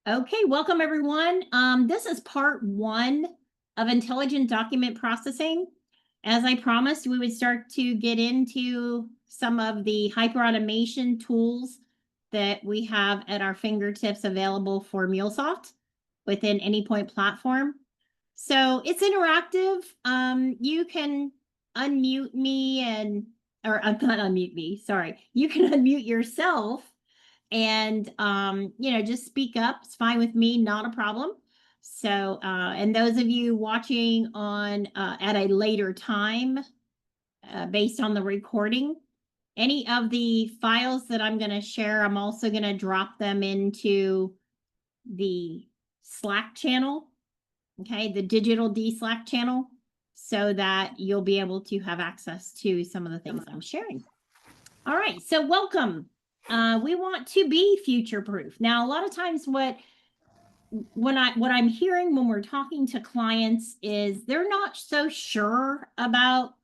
Okay, welcome everyone. This is part one of intelligent document processing. As I promised, we would start to get into some of the hyperautomation tools that we have at our fingertips available for MuleSoft within Anypoint platform. So it's interactive. You can unmute me or not unmute me, sorry. You can unmute yourself and just speak up. It's fine with me, not a problem. So and those of you watching on at a later time based on the recording, any of the files that I'm going to share, I'm also going to drop them into the Slack channel, okay, the digital D Slack channel, so that you'll be able to have access to some of the things I'm sharing. All right, so welcome. We want to be future-proof. Now, a lot of times what I'm hearing when we're talking to clients is they're not so sure about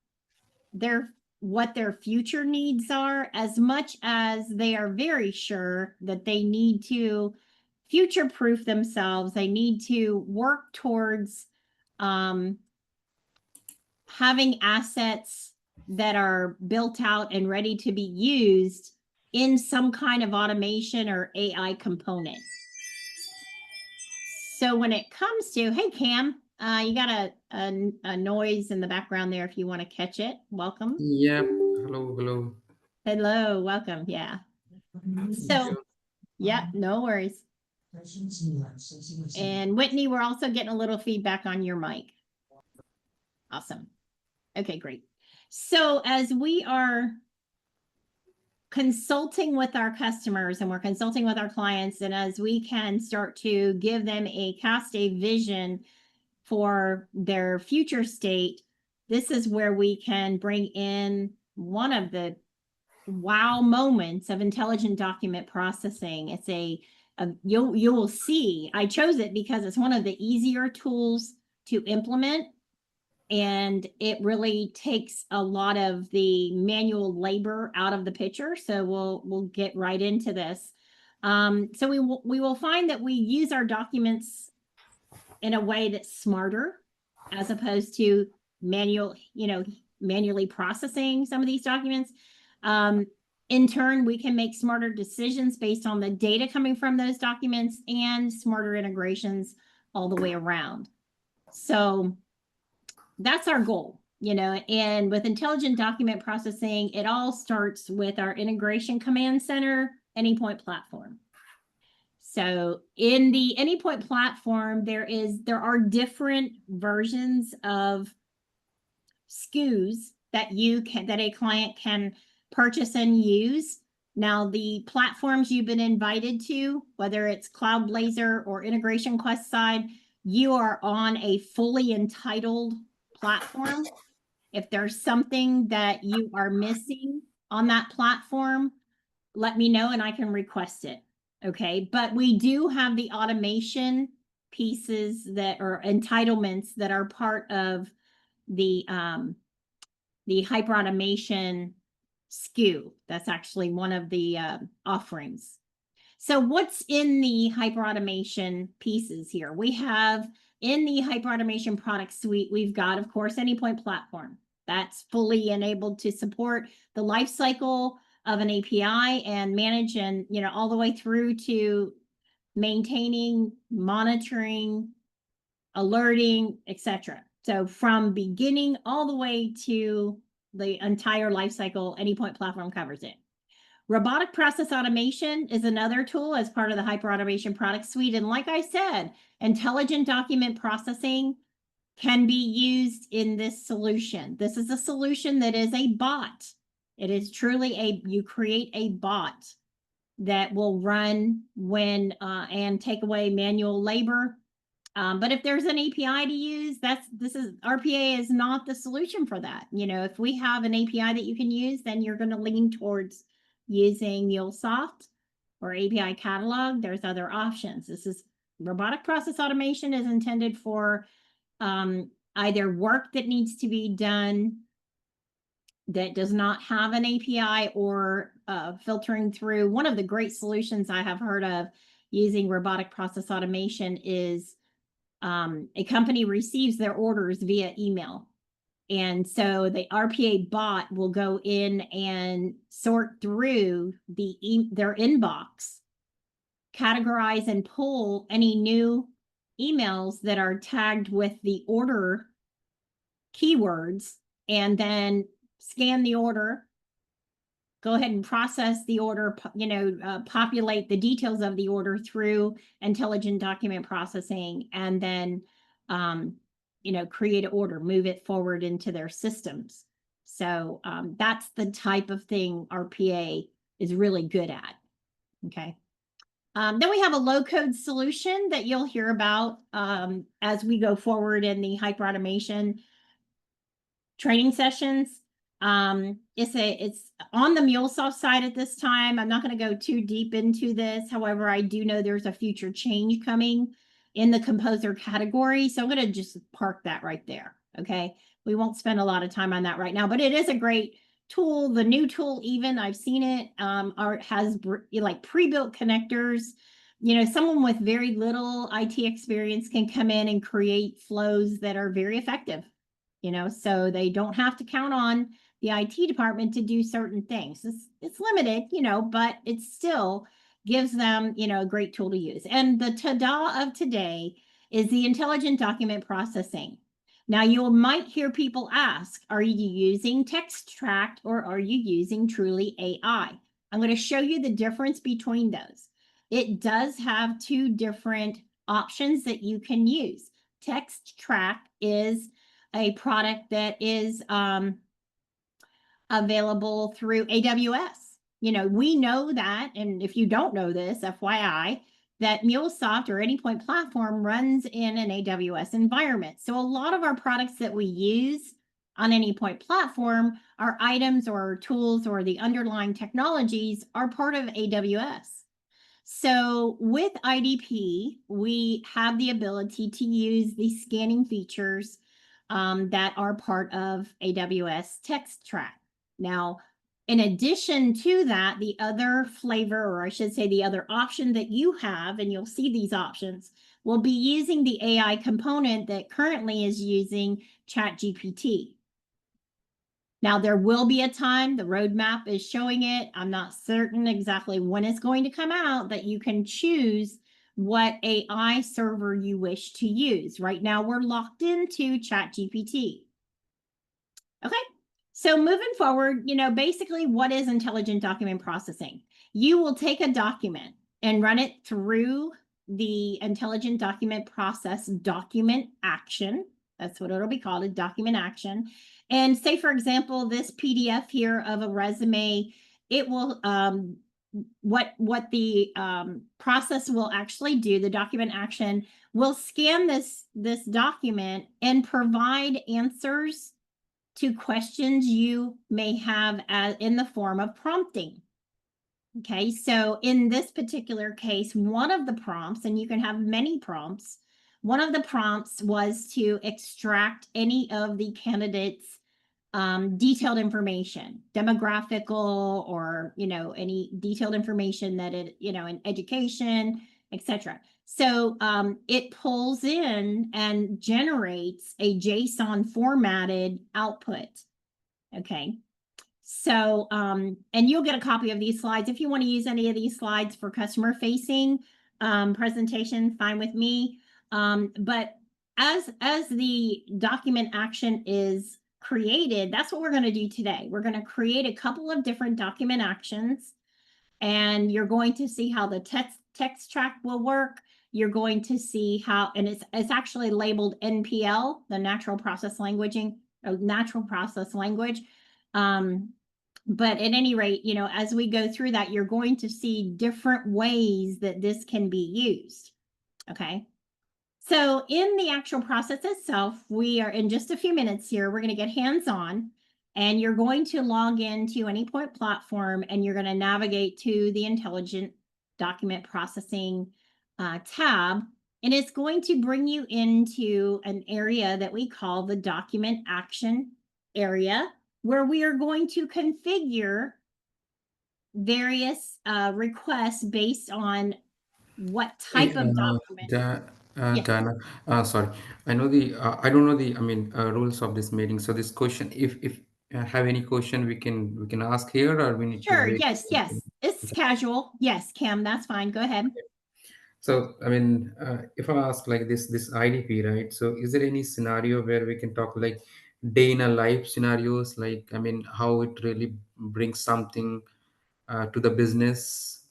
what their future needs are, as much as they are very sure that they need to future-proof themselves. They need to work towards having assets that are built out and ready to be used in some kind of automation or AI component. So when it comes to, hey, Cam, you got a noise in the background there if you want to catch it. Welcome. Yep. Hello. Hello, welcome. Yeah. So, yeah, no worries. And Whitney, we're also getting a little feedback on your mic. Awesome. Okay, great. So as we are consulting with our customers and we're consulting with our clients, and as we can start to give them cast a vision for their future state, this is where we can bring in one of the wow moments of intelligent document processing. It's you will see, I chose it because it's one of the easier tools to implement. And it really takes a lot of the manual labor out of the picture. So we'll get right into this. So we will find that we use our documents in a way that's smarter, as opposed to manually processing some of these documents. In turn, we can make smarter decisions based on the data coming from those documents and smarter integrations all the way around. So that's our goal, and with intelligent document processing, it all starts with our integration command center, Anypoint platform. So in the Anypoint platform, there are different versions of SKUs that a client can purchase and use. Now, the platforms you've been invited to, whether it's Cloud Blazer or Integration Quest side, you are on a fully entitled platform. If there's something that you are missing on that platform, let me know and I can request it. Okay. But we do have the automation pieces that are entitlements that are part of the hyperautomation SKU. That's actually one of the offerings. So what's in the hyperautomation pieces here? We have in the hyperautomation product suite, we've got, of course, Anypoint platform. That's fully enabled to support the life cycle of an API and manage and, all the way through to maintaining, monitoring, alerting, etc. So from beginning all the way to the entire life cycle, Anypoint platform covers it. Robotic process automation is another tool as part of the hyperautomation product suite. And like I said, intelligent document processing can be used in this solution. This is a solution that is a bot. It is truly you create a bot that will run when and take away manual labor. But if there's an API to use, RPA is not the solution for that. If we have an API that you can use, then you're going to lean towards using MuleSoft or API catalog. There's other options. This is robotic process automation is intended for either work that needs to be done that does not have an API or filtering through. One of the great solutions I have heard of using robotic process automation is a company receives their orders via email. And so the RPA bot will go in and sort through their inbox, categorize and pull any new emails that are tagged with the order keywords, and then scan the order, go ahead and process the order, populate the details of the order through intelligent document processing, and then, create an order, move it forward into their systems. So that's the type of thing RPA is really good at. Okay. Then we have a low-code solution that you'll hear about as we go forward in the hyperautomation training sessions. It's on the MuleSoft side at this time. I'm not going to go too deep into this. However, I do know there's a future change coming in the composer category. So I'm going to just park that right there. Okay. We won't spend a lot of time on that right now, but it is a great tool. The new tool, even I've seen it, has like pre-built connectors. Someone with very little IT experience can come in and create flows that are very effective. So they don't have to count on the IT department to do certain things. It's limited, but it still gives them, a great tool to use. And the ta-da of today is the intelligent document processing. Now, you might hear people ask, are you using text track or are you using truly AI? I'm going to show you the difference between those. It does have two different options that you can use. Text track is a product that is available through AWS. We know that, and if you don't know this, FYI, that MuleSoft or Anypoint platform runs in an AWS environment. So a lot of our products that we use on Anypoint platform are items or tools, or the underlying technologies are part of AWS. So with IDP, we have the ability to use the scanning features that are part of AWS Text Track. Now, in addition to that, the other flavor, or I should say the other option that you have, and you'll see these options, will be using the AI component that currently is using ChatGPT. Now, there will be a time, the roadmap is showing it, I'm not certain exactly when it's going to come out, that you can choose what AI server you wish to use. Right now, we're locked into ChatGPT. Okay, so moving forward, basically what is intelligent document processing? You will take a document and run it through the intelligent document process document action. That's what it'll be called, a document action. And say, for example, this PDF here of a resume, it will, what the process will actually do, the document action will scan this document and provide answers to questions you may have in the form of prompting. Okay, so in this particular case, one of the prompts, and you can have many prompts, one of the prompts was to extract any of the candidates' detailed information, demographical, or any detailed information that it, in education, etc. So it pulls in and generates a JSON formatted output. Okay. So, and you'll get a copy of these slides. If you want to use any of these slides for customer facing presentation, fine with me. But as the document action is created, that's what we're going to do today. We're going to create a couple of different document actions, and you're going to see how the text track will work. You're going to see how, and it's actually labeled NPL, the natural process language. But at any rate, as we go through that, you're going to see different ways that this can be used. Okay. So in the actual process itself, we are in just a few minutes here, we're going to get hands-on, and you're going to log into Anypoint platform, and you're going to navigate to the intelligent document processing tab, and it's going to bring you into an area that we call the document action area, where we are going to configure various requests based on what Hey, type of document. Yes, Dana, sorry. I don't know the rules of this meeting. So this question, if have any question, we can ask here, or we need to sure. wait. Yes. It's Okay. casual. Yes, Cam, that's fine. Go ahead. So, if I ask like this IDP, right? So, is there any scenario where we can talk like day in a life scenarios, like how it really brings something to the business,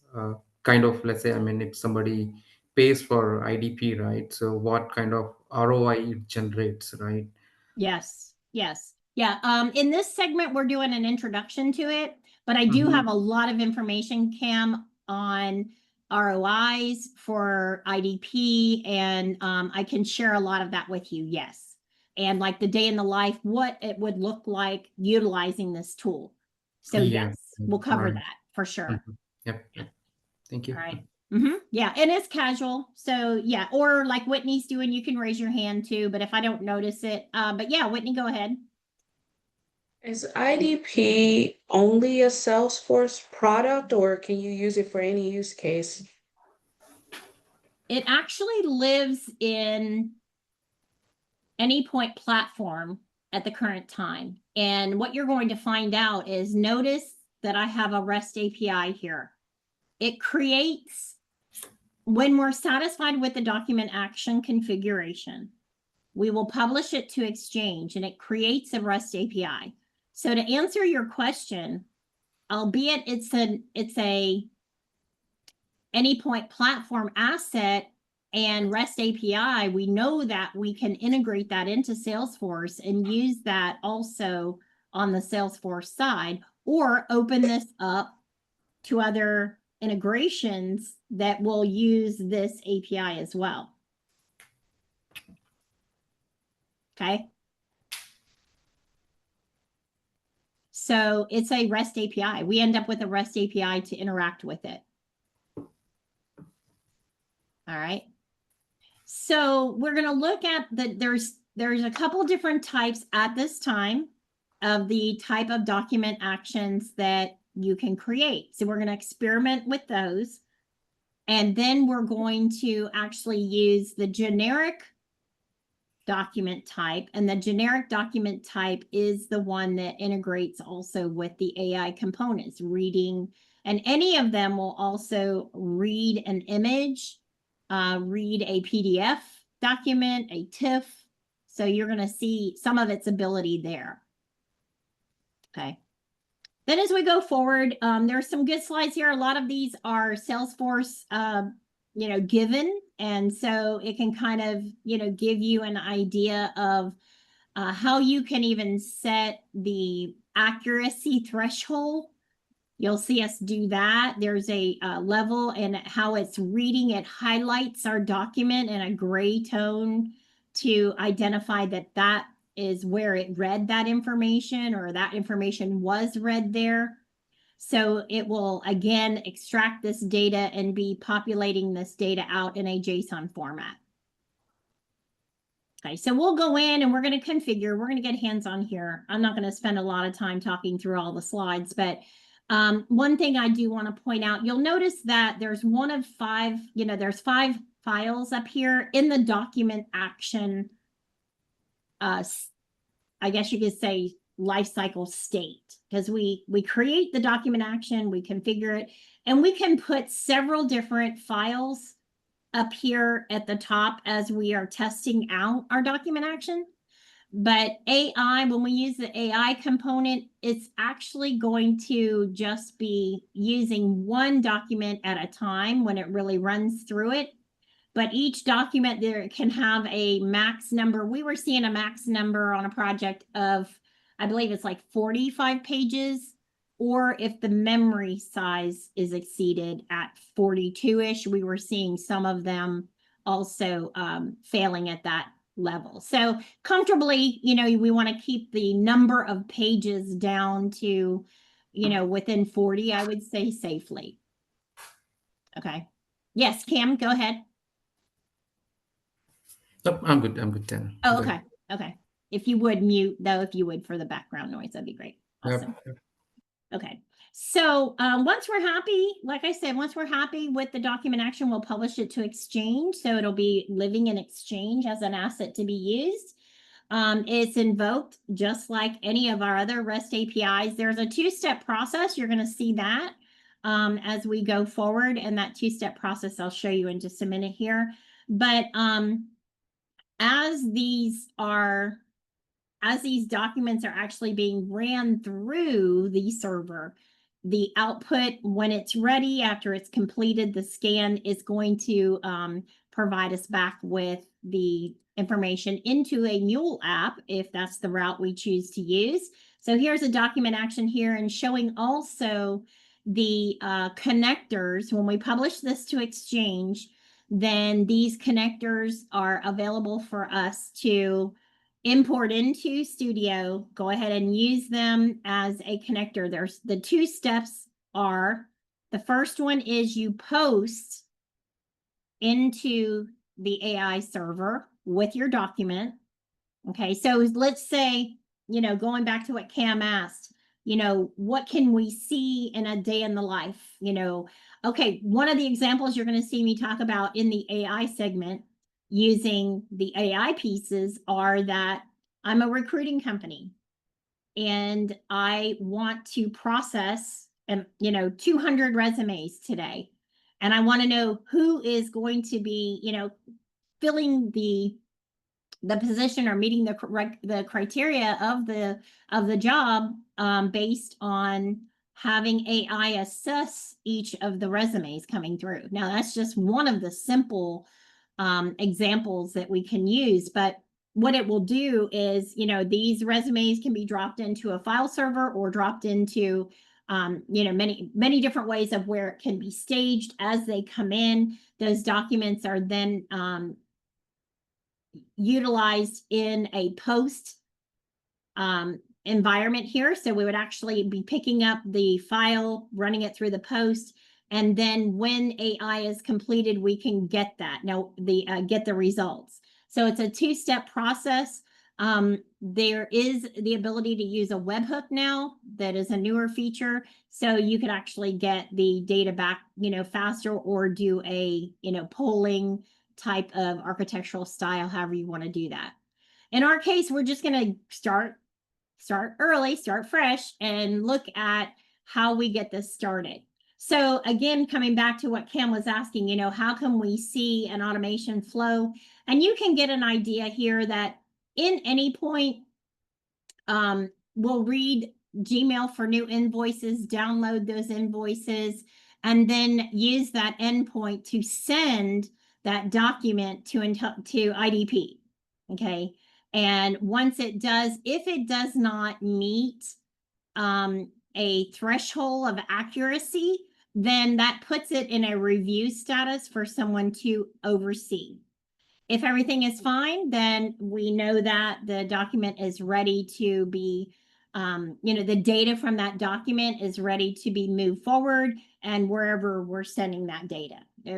kind of, let's say, if somebody pays for IDP, right? So, what kind of ROI it generates, right? Yes. Yeah. In this segment, we're doing an introduction to it, but I do Mm-hmm. have a lot of information, Cam, on ROIs for IDP, and I can share a lot of that with you. Yes. And like the day in the life, what it would look like utilizing this tool. So Yeah. yes, we'll cover Right. that for sure. Mhm. Yep. Yep. Thank All you. right. Yeah, and it's casual. So yeah, or like Whitney's doing, you can raise your hand too, but if I don't notice it, but yeah, Whitney, go ahead. Is IDP only a Salesforce product, or can you use it for any use case? It actually lives in Anypoint platform at the current time. And what you're going to find out is notice that I have a REST API here. It creates, when we're satisfied with the document action configuration, we will publish it to Exchange and it creates a REST API. So to answer your question, albeit it's a Anypoint platform asset and REST API, we know that we can integrate that into Salesforce and use that also on the Salesforce side, or open this up to other integrations that will use this API as well. Okay. So it's a REST API. We end up with a REST API to interact with it. All right. So we're going to look at there's a couple different types at this time of the type of document actions that you can create. So we're going to experiment with those. And then we're going to actually use the generic document type. And the generic document type is the one that integrates also with the AI components, reading, and any of them will also read an image, read a PDF document, a TIFF. So you're going to see some of its ability there. Okay. Then as we go forward, there's some good slides here. A lot of these are Salesforce, given. And so it can kind of, give you an idea of how you can even set the accuracy threshold. You'll see us do that. There's a level and how it's reading. It highlights our document in a gray tone to identify that that is where it read that information, or that information was read there. So it will, again, extract this data and be populating this data out in a JSON format. Okay, so we'll go in and we're going to configure. We're going to get hands-on here. I'm not going to spend a lot of time talking through all the slides, but one thing I do want to point out, you'll notice that there's one of five, there's 5 files up here in the document action, I guess you could say lifecycle state, because we create the document action, we configure it, and we can put several different files up here at the top as we are testing out our document action. But AI, when we use the AI component, it's actually going to just be using one document at a time when it really runs through it. But each document there can have a max number. We were seeing a max number on a project of, I believe it's like 45 pages, or if the memory size is exceeded at 42-ish, we were seeing some of them also failing at that level. So comfortably, we want to keep the number of pages down to, within 40, I would say safely. Okay. Yes, Cam, go ahead. Nope, I'm good. I'm good then. Oh, Good. okay. Okay. If you would mute though, if you would, for the background noise, that'd be great. Awesome. Yep. Okay. So once we're happy, like I said, once we're happy with the document action, we'll publish it to Exchange. So it'll be living in Exchange as an asset to be used. It's invoked just like any of our other REST APIs. There's a two-step process. You're going to see that as we go forward. And that two-step process I'll show you in just a minute here. But as these documents are actually being ran through the server, the output, when it's ready, after it's completed the scan, is going to provide us back with the information into a Mule app, if that's the route we choose to use. So here's a document action here, and showing also the connectors. When we publish this to Exchange, then these connectors are available for us to import into Studio, go ahead and use them as a connector. There's the two steps are, the first one is you post into the AI server with your document. Okay, so let's say, going back to what Cam asked, what can we see in a day in the life? Okay, one of the examples you're going to see me talk about in the AI segment using the AI pieces are that I'm a recruiting company and I want to process 200 resumes today. And I want to know who is going to be, filling the position or meeting the criteria of the job based on having AI assess each of the resumes coming through. Now, that's just one of the simple examples that we can use, but what it will do is, these resumes can be dropped into a file server or dropped into, many different ways of where it can be staged as they come in. Those documents are then utilized in a post environment here. So we would actually be picking up the file, running it through the post, and then when AI is completed, we can get that. Now, get the results. So it's a two-step process. There is the ability to use a webhook now. That is a newer feature. So you could actually get the data back, faster, or do a, polling type of architectural style, however you want to do that. In our case, we're just going to start early, start fresh, and look at how we get this started. So again, coming back to what Cam was asking, how can we see an automation flow? And you can get an idea here that in Anypoint, we'll read Gmail for new invoices, download those invoices, and then use that endpoint to send that document to IDP. Okay. And once it does, if it does not meet a threshold of accuracy, then that puts it in a review status for someone to oversee. If everything is fine, then we know that the document is ready to be, the data from that document is ready to be moved forward, and wherever we're sending that data.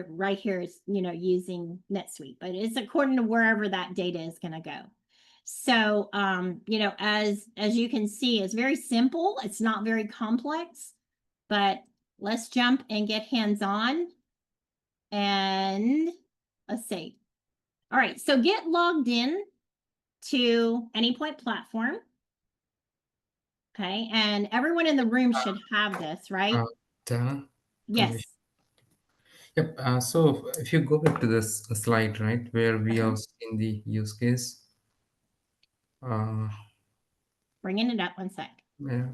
Right here is, using NetSuite, but it's according to wherever that data is going to go. So, as you can see, it's very simple. It's not very complex, but let's jump and get hands-on. And let's see. All right, so get logged in to Anypoint platform. Okay, and everyone in the room should have this, right? Dana? Yes. Yep. So if you go back to this slide, right, where we Uh-huh. have seen the use case, uh, Bringing it up 1 sec. yeah,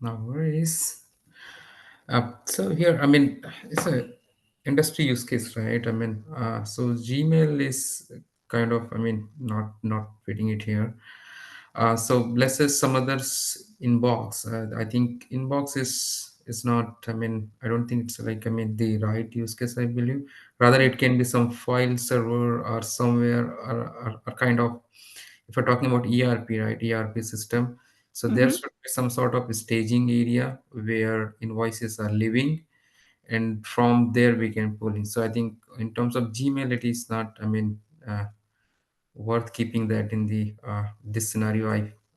no worries. So here, I mean, it's a industry use case, right? I mean, so Gmail is kind of, I mean, not fitting it here. So let's say some others inbox. I think inbox is not. I mean, I don't think it's like, I mean, the right use case. I believe rather it can be some file server or somewhere, or kind of, if we're talking about ERP, right? ERP system. So there Mm-hmm. should be some sort of staging area where invoices are living, and from there we can pull in. So I think in terms of Gmail, it is not, I mean, worth keeping that in the this scenario.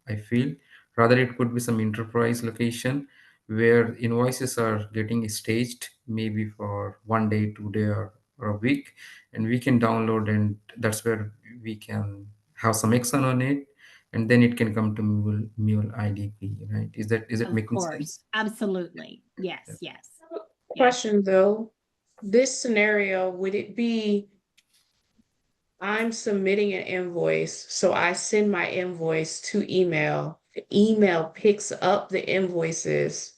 I feel rather it could be some enterprise location where invoices are getting staged maybe for 1 day, 2 day, or a week, and we can download, and that's where we can have some action on it, and then it can come to Mule IDP, right? Is it Of making course, sense? absolutely. Yes, yes. Yeah. Question though, this scenario, would it be I'm submitting an invoice, so I send my invoice to email. The email picks up the invoices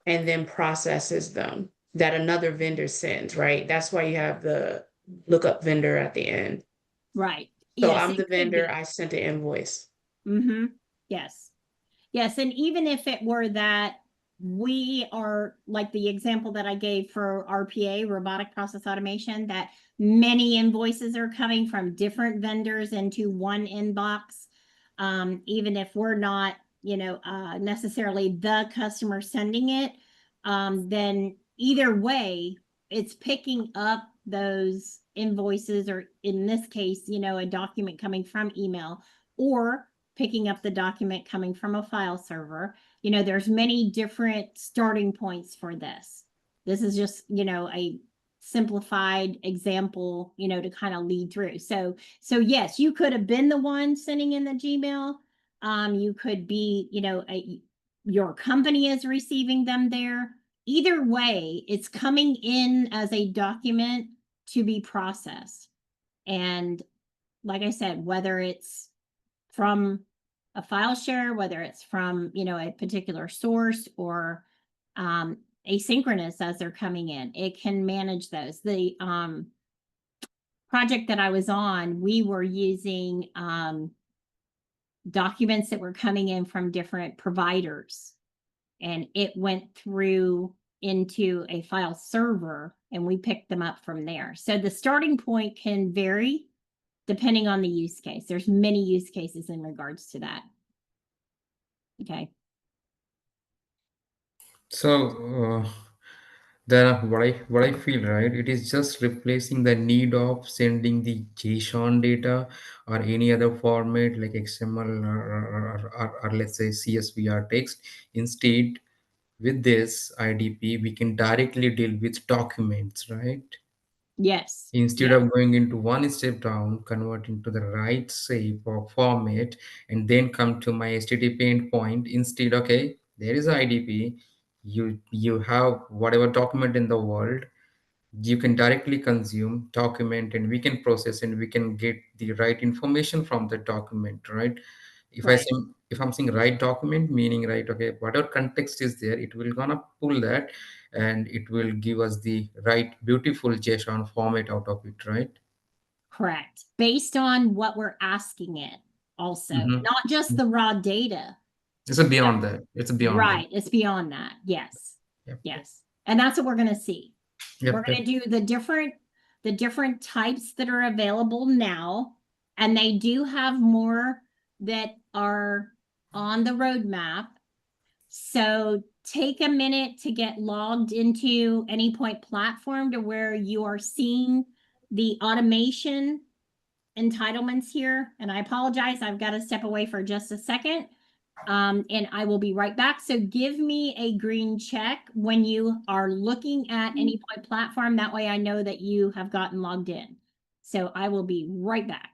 and then processes them that another vendor sends, right? That's why you have the lookup vendor at the end. Right. So Yes, I'm it the could vendor, be. I sent the invoice. Mm-hmm. Yes. Yes, and even if it were that we are like the example that I gave for RPA, robotic process automation, that many invoices are coming from different vendors into one inbox. Even if we're not, necessarily the customer sending it, then either way, it's picking up those invoices, or in this case, a document coming from email, or picking up the document coming from a file server. There's many different starting points for this. This is just, a simplified example, to kind of lead through. So yes, you could have been the one sending in the Gmail. You could be, your company is receiving them there. Either way, it's coming in as a document to be processed. And like I said, whether it's from a file share, whether it's from, a particular source, or asynchronous as they're coming in, it can manage those. The project that I was on, we were using documents that were coming in from different providers, and it went through into a file server, and we picked them up from there. So the starting point can vary depending on the use case. There's many use cases in regards to that. Okay. So then what I feel, right, it is just replacing the need of sending the JSON data or any other format like XML or let's say CSV or text. Instead, with this IDP, we can directly deal with documents, right? Yes. Instead Yeah. of going into one step down, convert into the right shape or format, and then come to my HTTP endpoint. Instead, okay, there is IDP. You have whatever document in the world, you can directly consume document, and we can process, and we can get the right information from the document, right? if i Right. say if I'm saying right document, meaning, right, okay, whatever context is there, it will gonna pull that, and it will give us the right beautiful JSON format out of it, right? Correct. Based on what we're asking it also, Mm-hmm. not just the raw data. It's a beyond that. It's a beyond that. Right. It's beyond that. Yes. Yep. Yes. And that's what we're going to see. We're Yep. going Yep. to do the different types that are available now, and they do have more that are on the roadmap. So take a minute to get logged into Anypoint platform to where you are seeing the automation entitlements here. And I apologize, I've got to step away for just a second. And I will be right back. So give me a green check when you are looking at Anypoint platform. That way I know that you have gotten logged in. So I will be right back.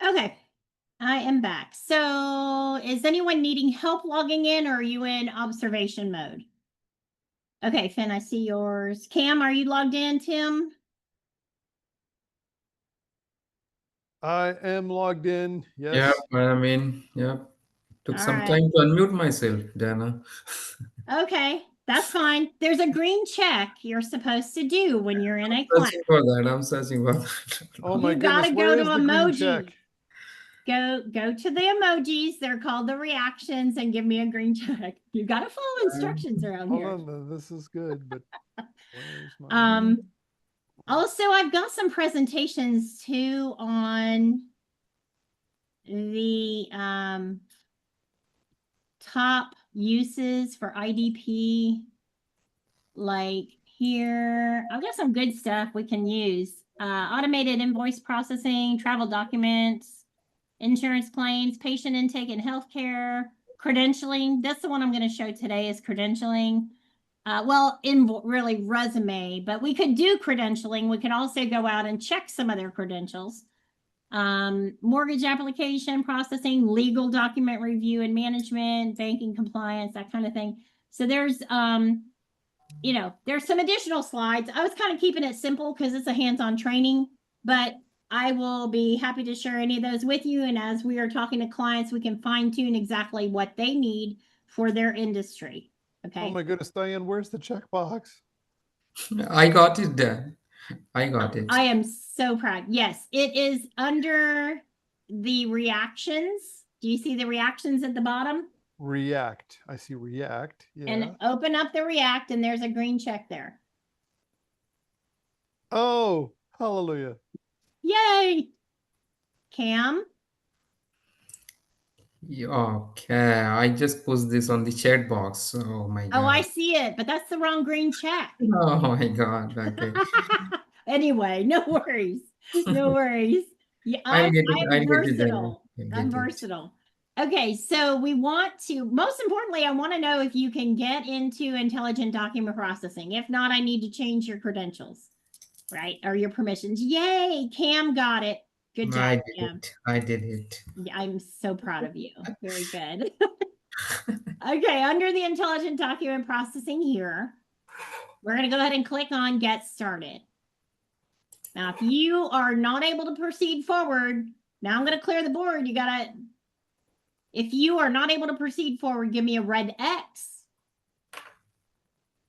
Okay, I am back. So is anyone needing help logging in, or are you in observation mode? Okay, Finn, I see yours. Cam, are you logged in, Tim? I am logged in. Yes. Yeah, I mean, yeah. Took All some right. time to unmute myself, Dana. Okay, that's fine. There's a green check you're supposed to do when you're in a class. Searching for that. I'm searching for that. Oh my You goodness. gotta Where go is to the green emoji. check? Go to the emojis. They're called the reactions and give me a green check. You gotta follow instructions around Hold here. on. This is good, but where's my Also, I've got some presentations too on the top uses for IDP. Like here, I've got some good stuff we can use. Automated invoice processing, travel documents, insurance claims, patient intake and healthcare, credentialing. That's the one I'm going to show today is credentialing. Well, really resume, but we could do credentialing. We could also go out and check some of their credentials. Mortgage application processing, legal document review and management, banking compliance, that kind of thing. So there's, you know, there's some additional slides. I was kind of keeping it simple because it's a hands-on training, but I will be happy to share any of those with you. And as we are talking to clients, we can fine tune exactly what they need for their industry. Okay. Oh my goodness, Diane, where's the checkbox? I got it, Dan. I got it. I am so proud. Yes, it is under the reactions. Do you see the reactions at the bottom? React. I see React. Yeah. And open up the React and there's a green check there. Oh, hallelujah. Yay. Cam? Okay, I just pushed this on the chat box. Oh my Oh, I God. see it, but that's the wrong green check. Oh my God. Okay. Anyway, no worries. No worries. Yeah, I'll get it. I'm I'll get it, Dana. versatile. I'll I'm get it. versatile. Okay, so we want to, most importantly, I want to know if you can get into intelligent document processing. If not, I need to change your credentials, right? Or your permissions. Yay, Cam got it. Good job, I did Cam. it. I did it. Yeah, I'm so proud of you. Very good. Okay, under the intelligent document processing here, we're going to go ahead and click on Get Started. Now, if you are not able to proceed forward, now I'm going to clear the board. You got to, if you are not able to proceed forward, give me a red X.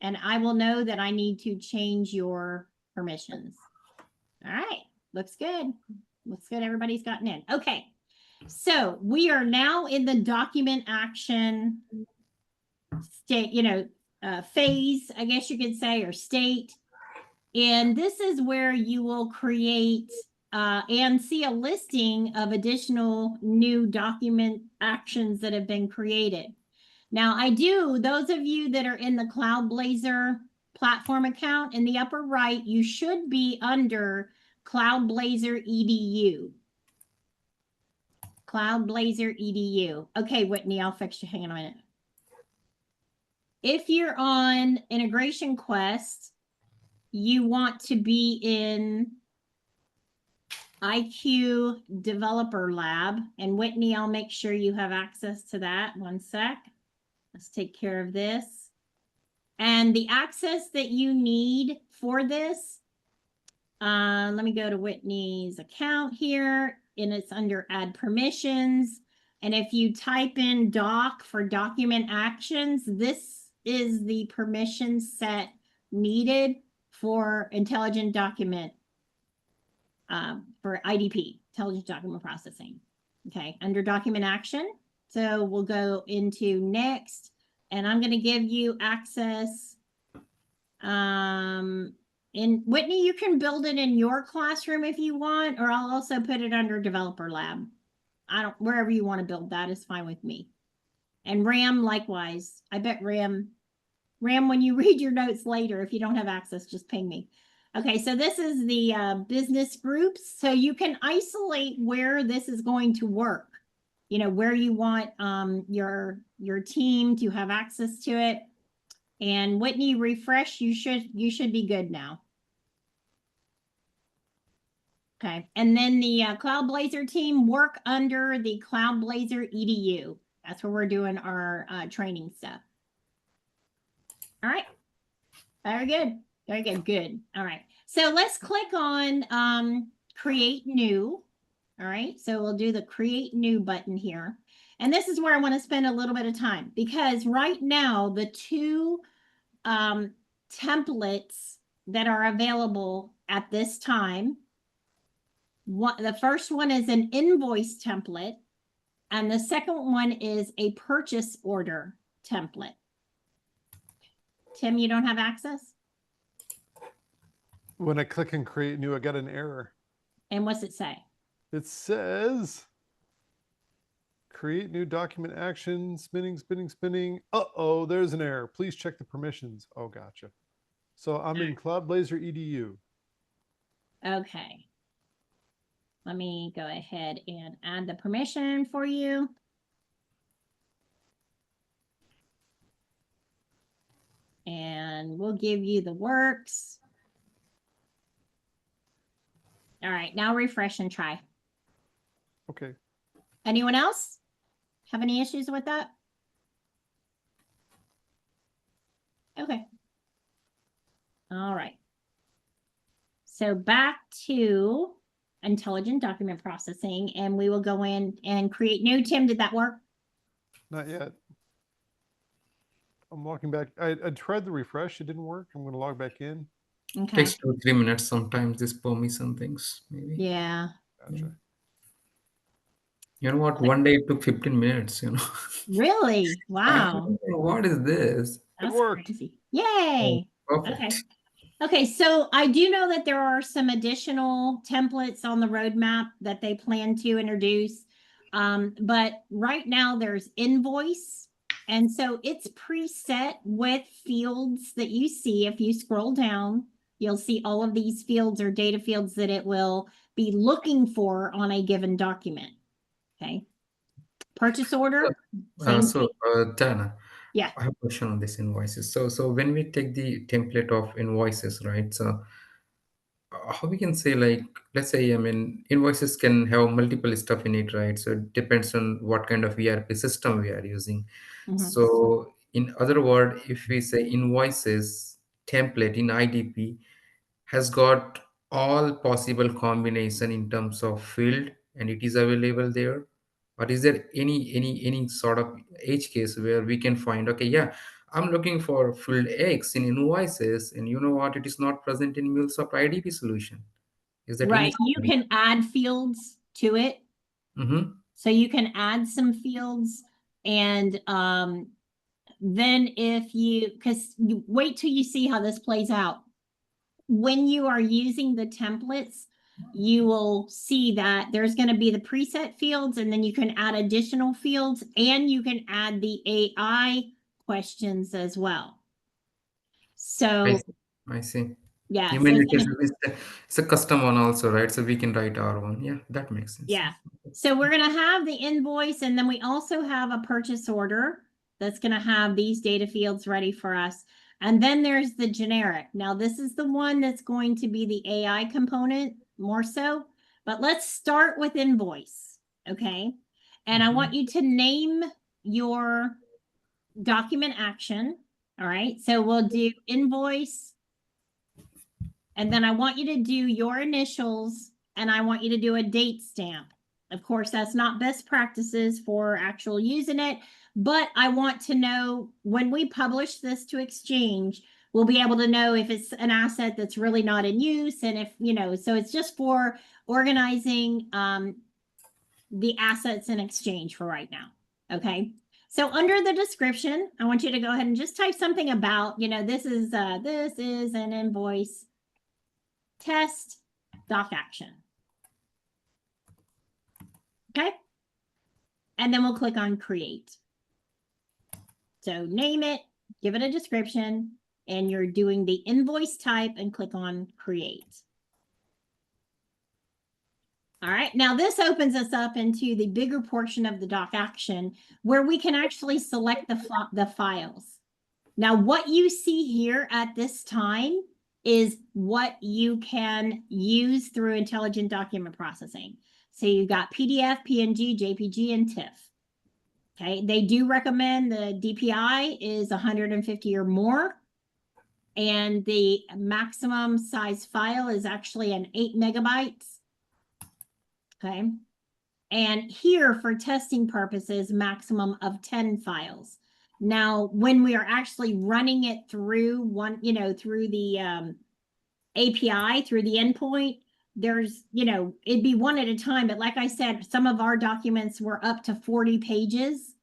And I will know that I need to change your permissions. All right, looks good. Looks good. Everybody's gotten in. Okay, so we are now in the document action state, you know, phase, I guess you could say, or state. And this is where you will create and see a listing of additional new document actions that have been created. Now, those of you that are in the Cloud Blazor platform account in the upper right, you should be under Cloud Blazor EDU. Cloud Blazor EDU. Okay, Whitney, I'll fix you. Hang on a minute. If you're on Integration Quest, you want to be in IQ Developer Lab. And Whitney, I'll make sure you have access to that. One sec. Let's take care of this. And the access that you need for this, let me go to Whitney's account here, and it's under Add Permissions. And if you type in doc for document actions, this is the permission set needed for intelligent document, for IDP, intelligent document processing. Okay, under document action. So we'll go into next, and I'm going to give you access. In Whitney, you can build it in your classroom if you want, or I'll also put it under Developer Lab. Wherever you want to build that is fine with me. And RAM likewise. I bet RAM, when you read your notes later, if you don't have access, just ping me. Okay, so this is the business groups. So you can isolate where this is going to work. You know, where you want your team to have access to it. And Whitney, refresh, you should be good now. Okay, and then the Cloud Blazor team work under the Cloud Blazor EDU. That's where we're doing our training stuff. All right, very good, very good, good. All right, so let's click on Create New. All right, so we'll do the create new button here. And this is where I want to spend a little bit of time because right now the two templates that are available at this time, the first one is an invoice template and the second one is a purchase order template. Tim, you don't have access? When I click and create new, I got an error. And what's it say? It says create new document action, spinning, spinning, spinning. Uh-oh, there's an error. Please check the permissions. Oh, gotcha. So I'm in Cloud Blazor EDU. Okay. Let me go ahead and add the permission for you. And we'll give you the works. All right, now refresh and try. Okay. Anyone else have any issues with that? Okay. All right. So back to intelligent document processing, and we will go in and create new. Tim, did that work? Not yet. I'm walking back. I tried the refresh. It didn't work. I'm going to log back in. Okay. Takes 2-3 minutes sometimes, this permission things, maybe. Yeah. Gotcha. You know what? One day it took 15 minutes, you know. Really? Wow. What is this? That's worked. crazy. Yay. Perfect. Okay. Okay, so I do know that there are some additional templates on the roadmap that they plan to introduce. But right now there's invoice. And so it's preset with fields that you see. If you scroll down, you'll see all of these fields or data fields that it will be looking for on a given document. Okay. Purchase order. Same thing. Dana, Yeah. I have a question on this invoices. So when we take the template of invoices, right? So how we can say, like, let's say, I mean, invoices can have multiple stuff in it, right? So it depends on what kind of ERP system we are using. Mhm. So in other word, if we say invoices template in IDP has got all possible combination in terms of field and it is available there, or is there any sort of edge case where we can find, okay, yeah, I'm looking for field X in invoices and you know what, it is not present in MuleSoft IDP solution. Is that any? Right. You can add fields to it. Mm-hmm. So you can add some fields and then if you, because you wait till you see how this plays out. When you are using the templates, you will see that there's going to be the preset fields and then you can add additional fields and you can add the AI questions as well. So I see. yeah, You so mean it's gonna, it's a custom one also, right? So we can write our one. Yeah, that makes sense. yeah. So we're going to have the invoice and then we also have a purchase order that's going to have these data fields ready for us. And then there's the generic. Now, this is the one that's going to be the AI component more so, but let's start with invoice. Okay. And I want you to name your document action. All right. So we'll do invoice. And then I want you to do your initials and I want you to do a date stamp. Of course, that's not best practices for actual using it, but I want to know when we publish this to Exchange, we'll be able to know if it's an asset that's really not in use. And if, you know, so it's just for organizing the assets in Exchange for right now. Okay. So under the description, I want you to go ahead and just type something about, you know, this is an invoice test doc action. Okay. And then we'll click on create. So name it, give it a description, and you're doing the invoice type and click on create. All right, now this opens us up into the bigger portion of the doc action where we can actually select the files. Now, what you see here at this time is what you can use through intelligent document processing. So you got PDF, PNG, JPG, and TIFF. Okay, they do recommend the DPI is 150 or more. And the maximum size file is actually an 8 megabytes. Okay. And here for testing purposes, maximum of 10 files. Now, when we are actually running it through through the API, through the endpoint, there's, it'd be one at a time. But like I said, some of our documents were up to 40 pages.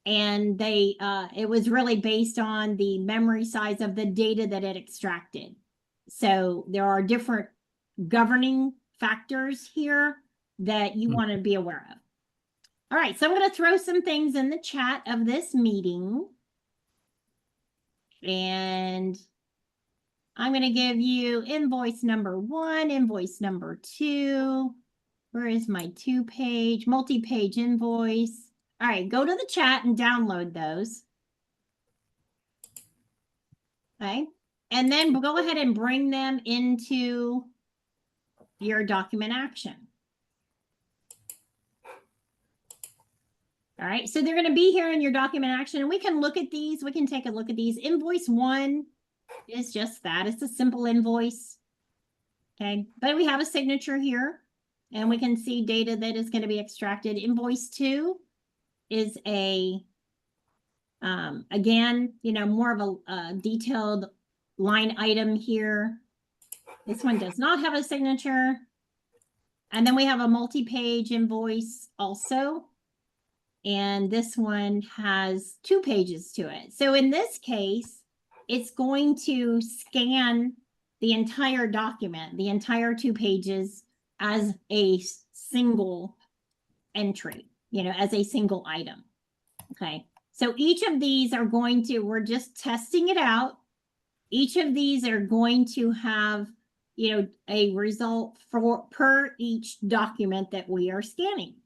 And it was really based on the memory size of the data that it extracted. So there are different governing factors here that you want to be aware of. All right, so I'm going to throw some things in the chat of this meeting. And I'm going to give you invoice number 1, invoice number 2. Where is my 2-page, multi-page invoice? All right, go to the chat and download those. Okay, and then we'll go ahead and bring them into your document action. All right, so they're going to be here in your document action, and we can look at these. We can take a look at these. Invoice 1 is just that. It's a simple invoice. Okay, but we have a signature here, and we can see data that is going to be extracted. Invoice 2 is again, more of a detailed line item here. This one does not have a signature. And then we have a multi-page invoice also. And this one has 2 pages to it. So in this case, it's going to scan the entire document, the entire 2 pages as a single entry, as a single item. Okay. So each of these are we're just testing it out. Each of these are going to have, a result per each document that we are scanning.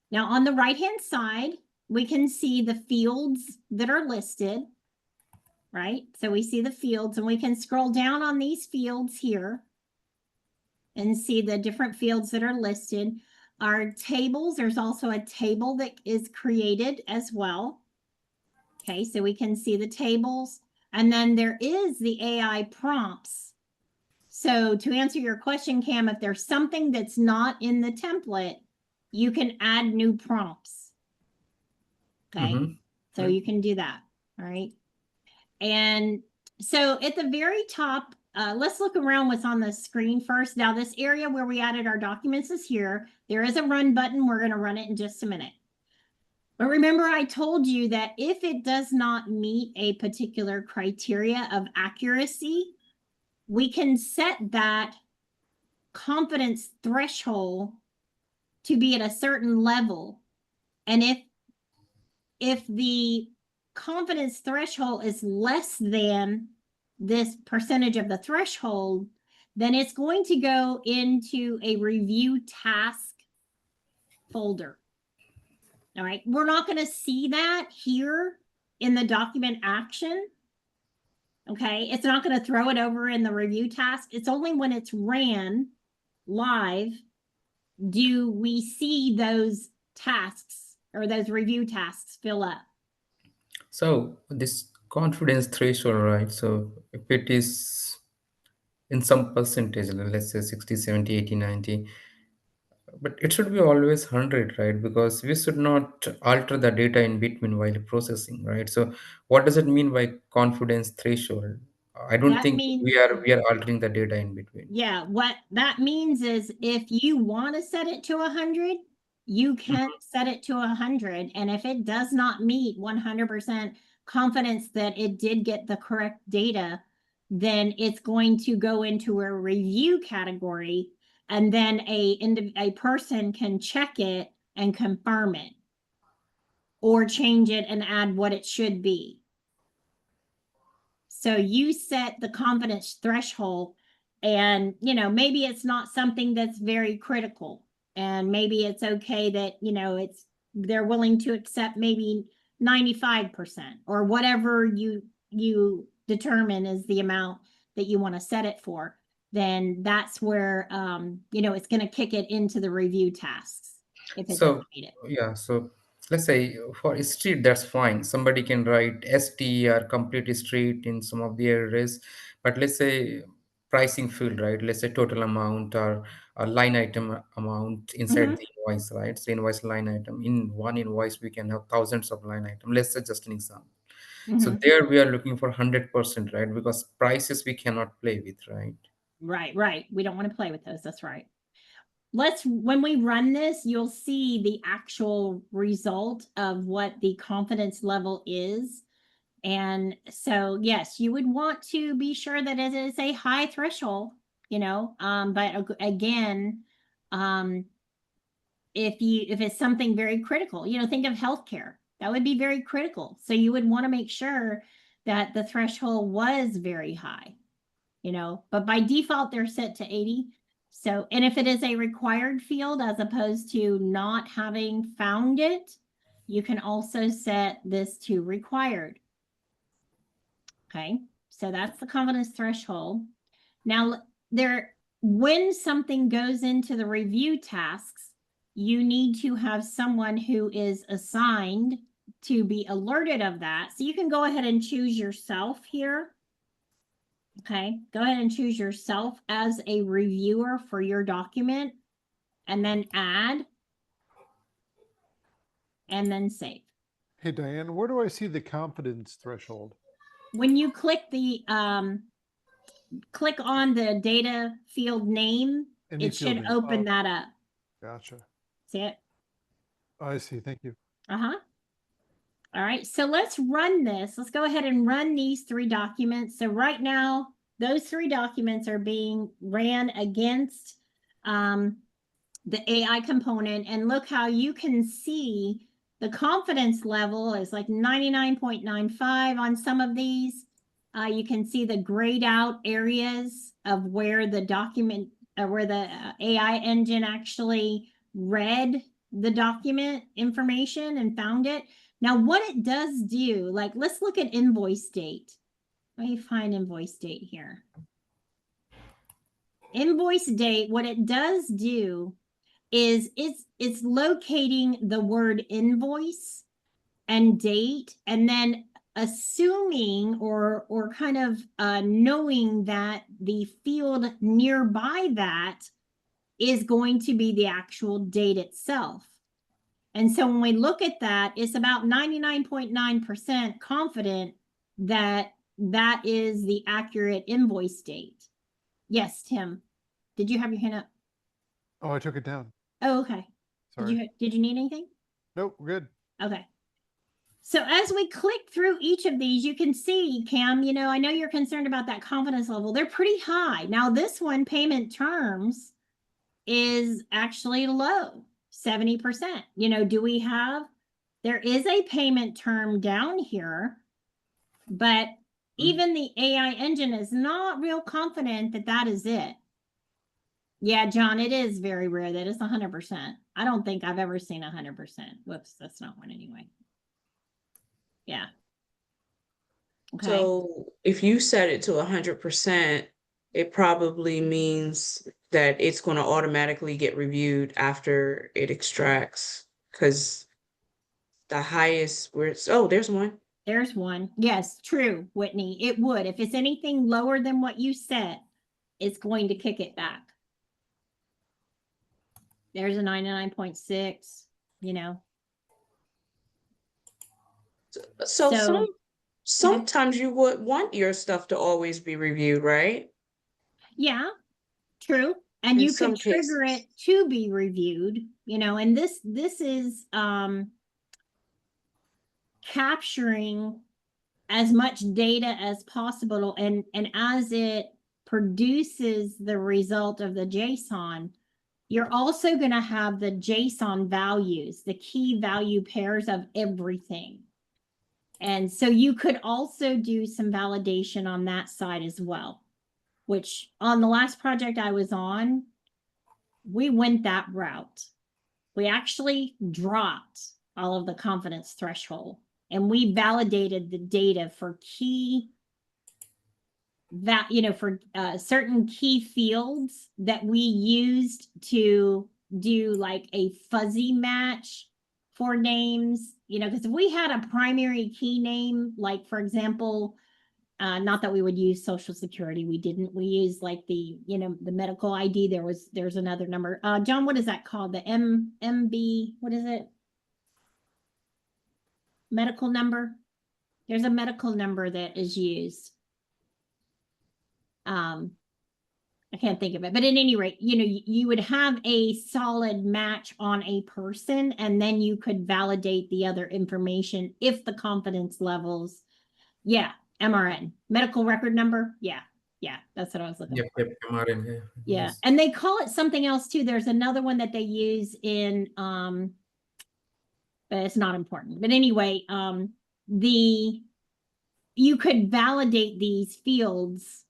Now, on the right-hand side, we can see the fields that are listed, right? So we see the fields, and we can scroll down on these fields here and see the different fields that are listed. Our tables, there's also a table that is created as well. Okay, so we can see the tables. And then there is the AI prompts. So to answer your question, Cam, if there's something that's not in the template, you can add new prompts. Okay, so you can do that. All right. And so at the very top, let's look around what's on the screen first. Now, this area where we added our documents is here. There is a run button. We're going to run it in just a minute. But remember, I told you that if it does not meet a particular criteria of accuracy, we can set that confidence threshold to be at a certain level. And if the confidence threshold is less than this percentage of the threshold, then it's going to go into a review task folder. All right, we're not going to see that here in the document action. Okay, it's not going to throw it over in the review task. It's only when it's ran live do we see those tasks or those review tasks fill up. So this confidence threshold, right? So if it is in some percentage, let's say 60, 70, 80, 90, but it should be always 100, right? Because we should not alter the data in between while processing, right? So what does it mean by confidence threshold? I don't That think means we are altering the data in between. Yeah, what that means is if you want to set it to 100, you can set it to 100. And if it does not meet 100% confidence that it did get the correct data, then it's going to go into a review category, and then a person can check it and confirm it or change it and add what it should be. So you set the confidence threshold, and maybe it's not something that's very critical, and maybe it's okay that they're willing to accept maybe 95% or whatever you determine is the amount that you want to set it for. Then that's where it's going to kick it into the review tasks if it So doesn't meet it. yeah, so let's say for street, that's fine. Somebody can write ST or complete street in some of the areas, but let's say pricing field, right? Let's say total amount or a line item amount inside Mhm. the invoice, right? So invoice line item. In one invoice, we can have thousands of line items. Let's say just an example. So Mhm. there we are looking for 100%, right? Because prices we cannot play with, right? Right, right. We don't want to play with those. That's right. When we run this, you'll see the actual result of what the confidence level is. And so, yes, you would want to be sure that it is a high threshold, but again, if it's something very critical, think of healthcare, that would be very critical. So you would want to make sure that the threshold was very high, but by default, they're set to 80. So, and if it is a required field, as opposed to not having found it, you can also set this to required. Okay, so that's the confidence threshold. Now, when something goes into the review tasks, you need to have someone who is assigned to be alerted of that. So you can go ahead and choose yourself here. Okay, go ahead and choose yourself as a reviewer for your document, and then add, and then save. Hey, Diane, where do I see the confidence threshold? When you click click on the data field name, Any it field should name. open Oh, that up. gotcha. See it? I see. Thank you. Uh-huh. All right, so let's run this. Let's go ahead and run these 3 documents. So right now, those 3 documents are being ran against the AI component, and look how you can see the confidence level is like 99.95 on some of these. You can see the grayed out areas of where the document, where the AI engine actually read the document information and found it. Now, what it does do, like, let's look at invoice date. Let me find invoice date here. Invoice date, what it does do is it's locating the word invoice and date, and then assuming or kind of knowing that the field nearby that is going to be the actual date itself. And so when we look at that, it's about 99.9% confident that that is the accurate invoice date. Yes, Tim, did you have your hand up? Oh, I took it down. Oh, okay. Sorry. Did you need anything? Nope, we're good. Okay. So as we click through each of these, you can see, Cam, I know you're concerned about that confidence level. They're pretty high. Now, this one, payment terms, is actually low, 70%. There is a payment term down here, but even the AI engine is not real confident that that is it. Yeah, John, it is very rare that it's 100%. I don't think I've ever seen 100%. Whoops, that's not one anyway. Yeah. Okay. So if you set it to 100%, it probably means that it's going to automatically get reviewed after it extracts, because the highest where it's, oh, there's one. There's one. Yes, true, Whitney. It would. If it's anything lower than what you set, it's going to kick it back. There's a 99.6, So sometimes you would want your stuff to always be reviewed, right? Yeah, true. And In you could some trigger cases. it to be reviewed, and this is capturing as much data as possible, and as it produces the result of the JSON, you're also going to have the JSON values, the key value pairs of everything. And so you could also do some validation on that side as well, which on the last project I was on, we went that route. We actually dropped all of the confidence threshold, and we validated the data for key for certain key fields that we used to do like a fuzzy match for names, because if we had a primary key name, like for example, not that we would use social security. We didn't. We use like the, the medical ID. There's another number. John, what is that called? The MB, what is it? Medical number. There's a medical number that is used. I can't think of it, but at any rate, you would have a solid match on a person, and then you could validate the other information if the confidence levels. Yeah, MRN, medical record number. Yeah, that's what I was looking Yep, for. yep, MRN, yeah. Yeah, Yes. and they call it something else too. There's another one that they use in, but it's not important. But anyway, you could validate these fields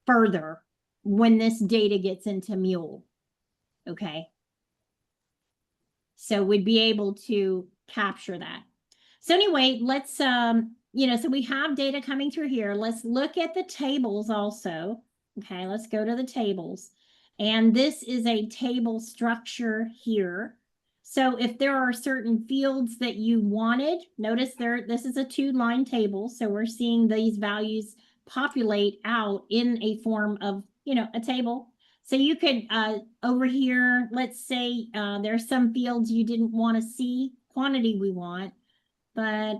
further when this data gets into Mule. Okay. So we'd be able to capture that. So anyway, let's, so we have data coming through here. Let's look at the tables also. Okay, let's go to the tables. And this is a table structure here. So if there are certain fields that you wanted, notice this is a 2-line table. So we're seeing these values populate out in a form of, a table. So you could, over here, let's say there's some fields you didn't want to see, quantity we want, but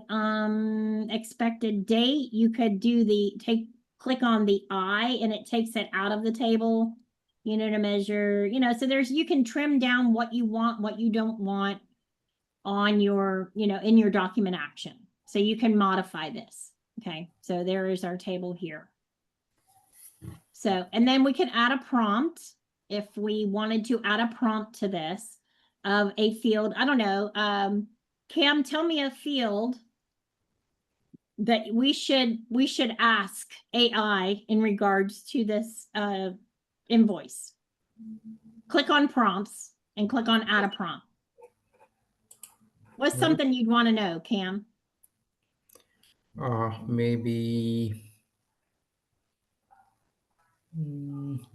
expected date, you could do click on the I and it takes it out of the table, to measure, so you can trim down what you want, what you don't want on your, in your document action. So you can modify this. Okay, so there is our table here. So, and then we can add a prompt if we wanted to add a prompt to this of a field. I don't know. Cam, tell me a field that we should ask AI in regards to this invoice. Click on prompts and click on add a prompt. What's something you'd want to know, Cam? Maybe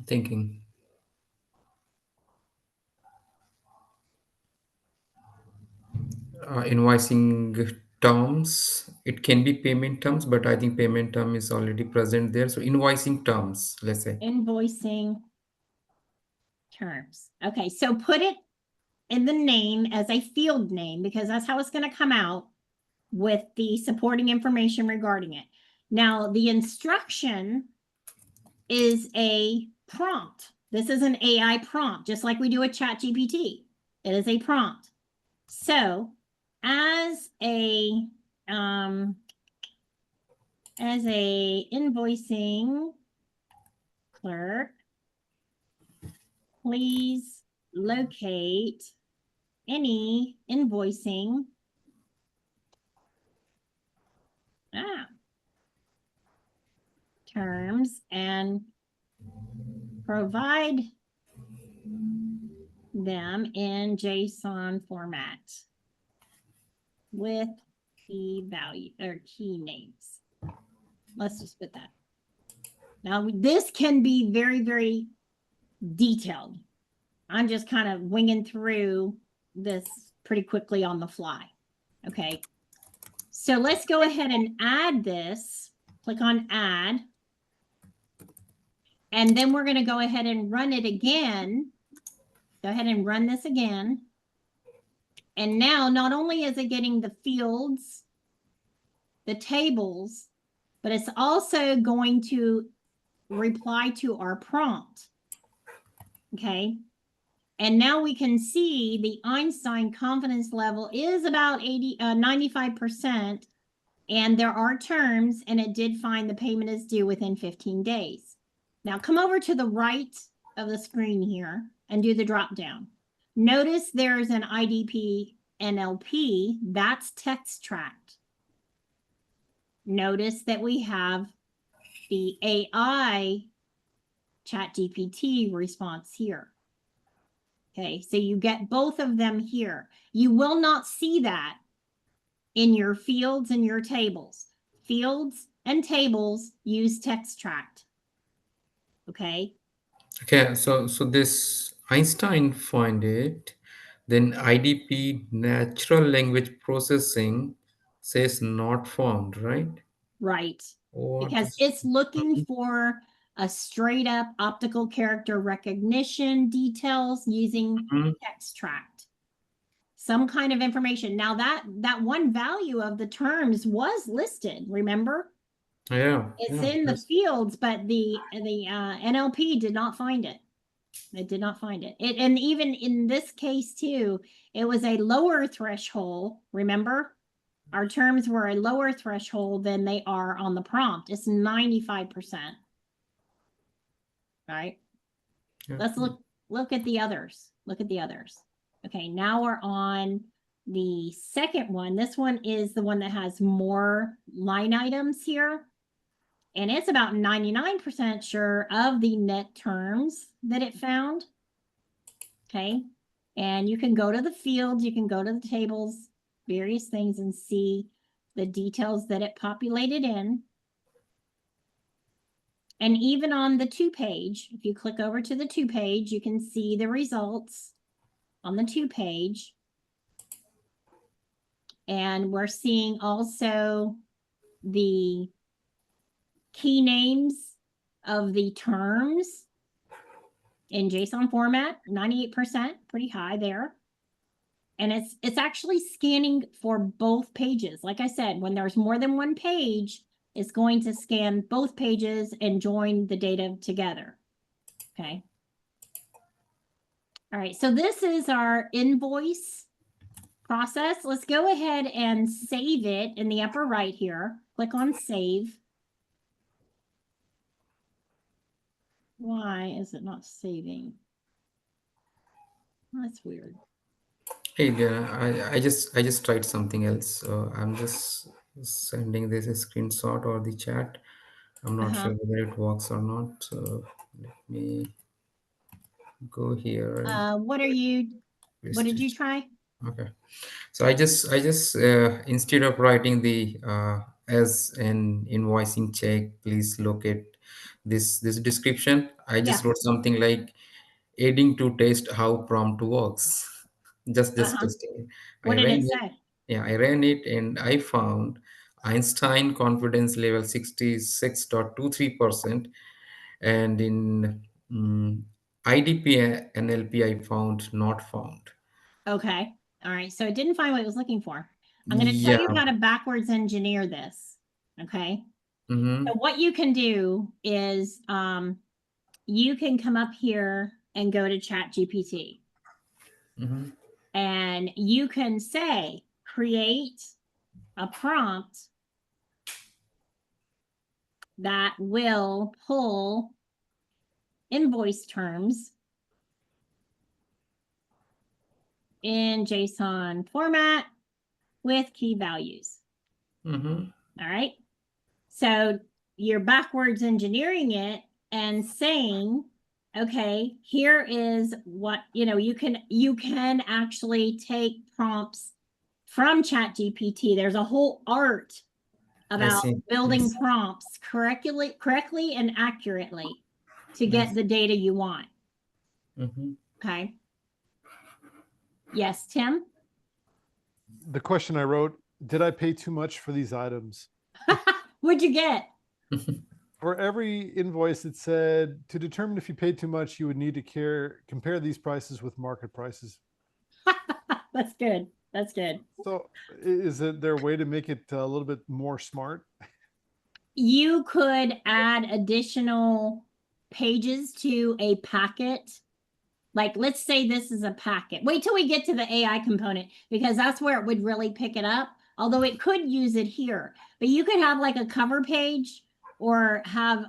thinking. Invoicing terms. It can be payment terms, but I think payment term is already present there. So invoicing terms, let's say. Invoicing terms. Okay, so put it in the name as a field name, because that's how it's going to come out with the supporting information regarding it. Now, the instruction is a prompt. This is an AI prompt, just like we do a ChatGPT. It is a prompt. So, as a invoicing clerk, please locate any invoicing terms and provide them in JSON format with key value or key names. Let's just put that. Now, this can be very, very detailed. I'm just kind of winging through this pretty quickly on the fly. Okay. So let's go ahead and add this. Click on add. And then we're going to go ahead and run it again. Go ahead and run this again. And now not only is it getting the fields, the tables, but it's also going to reply to our prompt. Okay. And now we can see the Einstein confidence level is about 95%. And there are terms, and it did find the payment is due within 15 days. Now come over to the right of the screen here and do the drop down. Notice there's an IDP NLP, that's text tracked. Notice that we have the AI ChatGPT response here. Okay, so you get both of them here. You will not see that in your fields and your tables. Fields and tables use text tracked. Okay. Okay, so this Einstein find it, then IDP natural language processing says not found, right? Right. What because is- it's looking for a straight up optical character recognition details using Mhm. text tract. Some kind of information. Now that one value of the terms was listed, remember? Yeah, It's yeah, in the yes. fields, but the NLP did not find it. It did not find it. And even in this case too, it was a lower threshold. Remember, our terms were a lower threshold than they are on the prompt. It's 95%. Right? Yeah. Let's look at the others. Look at the others. Okay, now we're on the second one. This one is the one that has more line items here. And it's about 99% sure of the net terms that it found. Okay. And you can go to the fields, you can go to the tables, various things, and see the details that it populated in. And even on the 2 page, if you click over to the 2 page, you can see the results on the 2 page. And we're seeing also the key names of the terms in JSON format, 98%, pretty high there. And it's actually scanning for both pages. Like I said, when there's more than one page, it's going to scan both pages and join the data together. Okay. All right, so this is our invoice process. Let's go ahead and save it in the upper right here. Click on save. Why is it not saving? That's weird. Hey, I just tried something else. So I'm just sending this a screenshot or the chat. I'm not sure whether it works or not. So let me go here and What paste did it. you try? Okay. So I just instead of writing the as an invoicing check, please locate this description. I Yeah. just wrote something like aiding to test how prompt works. Just testing it. What I did ran it it. say? Yeah, I ran it and I found Einstein confidence level 66.23%, and in IDP NLP I found not found. Okay. All right. So it didn't find what it was looking for. I'm going to tell you Yeah. how to backwards engineer this. Okay. Mm-hmm. So what you can do is you can come up here and go to ChatGPT Mm-hmm. and you can say, create a prompt that will pull invoice terms in JSON format with key values. Mm-hmm. All right. So you're backwards engineering it and saying, okay, here is what, you can actually take prompts from ChatGPT. There's a whole art I about see. building Yes. prompts correctly and accurately to get Yes. the data you want. Mm-hmm. Okay. Yes, Tim? The question I wrote, did I pay too much for these items? What'd you get? For every invoice, it said to determine if you paid too much, you would need to compare these prices with market prices. That's good. That's good. So is there a way to make it a little bit more smart? You could add additional pages to a packet. Like, let's say this is a packet. Wait till we get to the AI component, because that's where it would really pick it up. Although it could use it here, but you could have like a cover page or have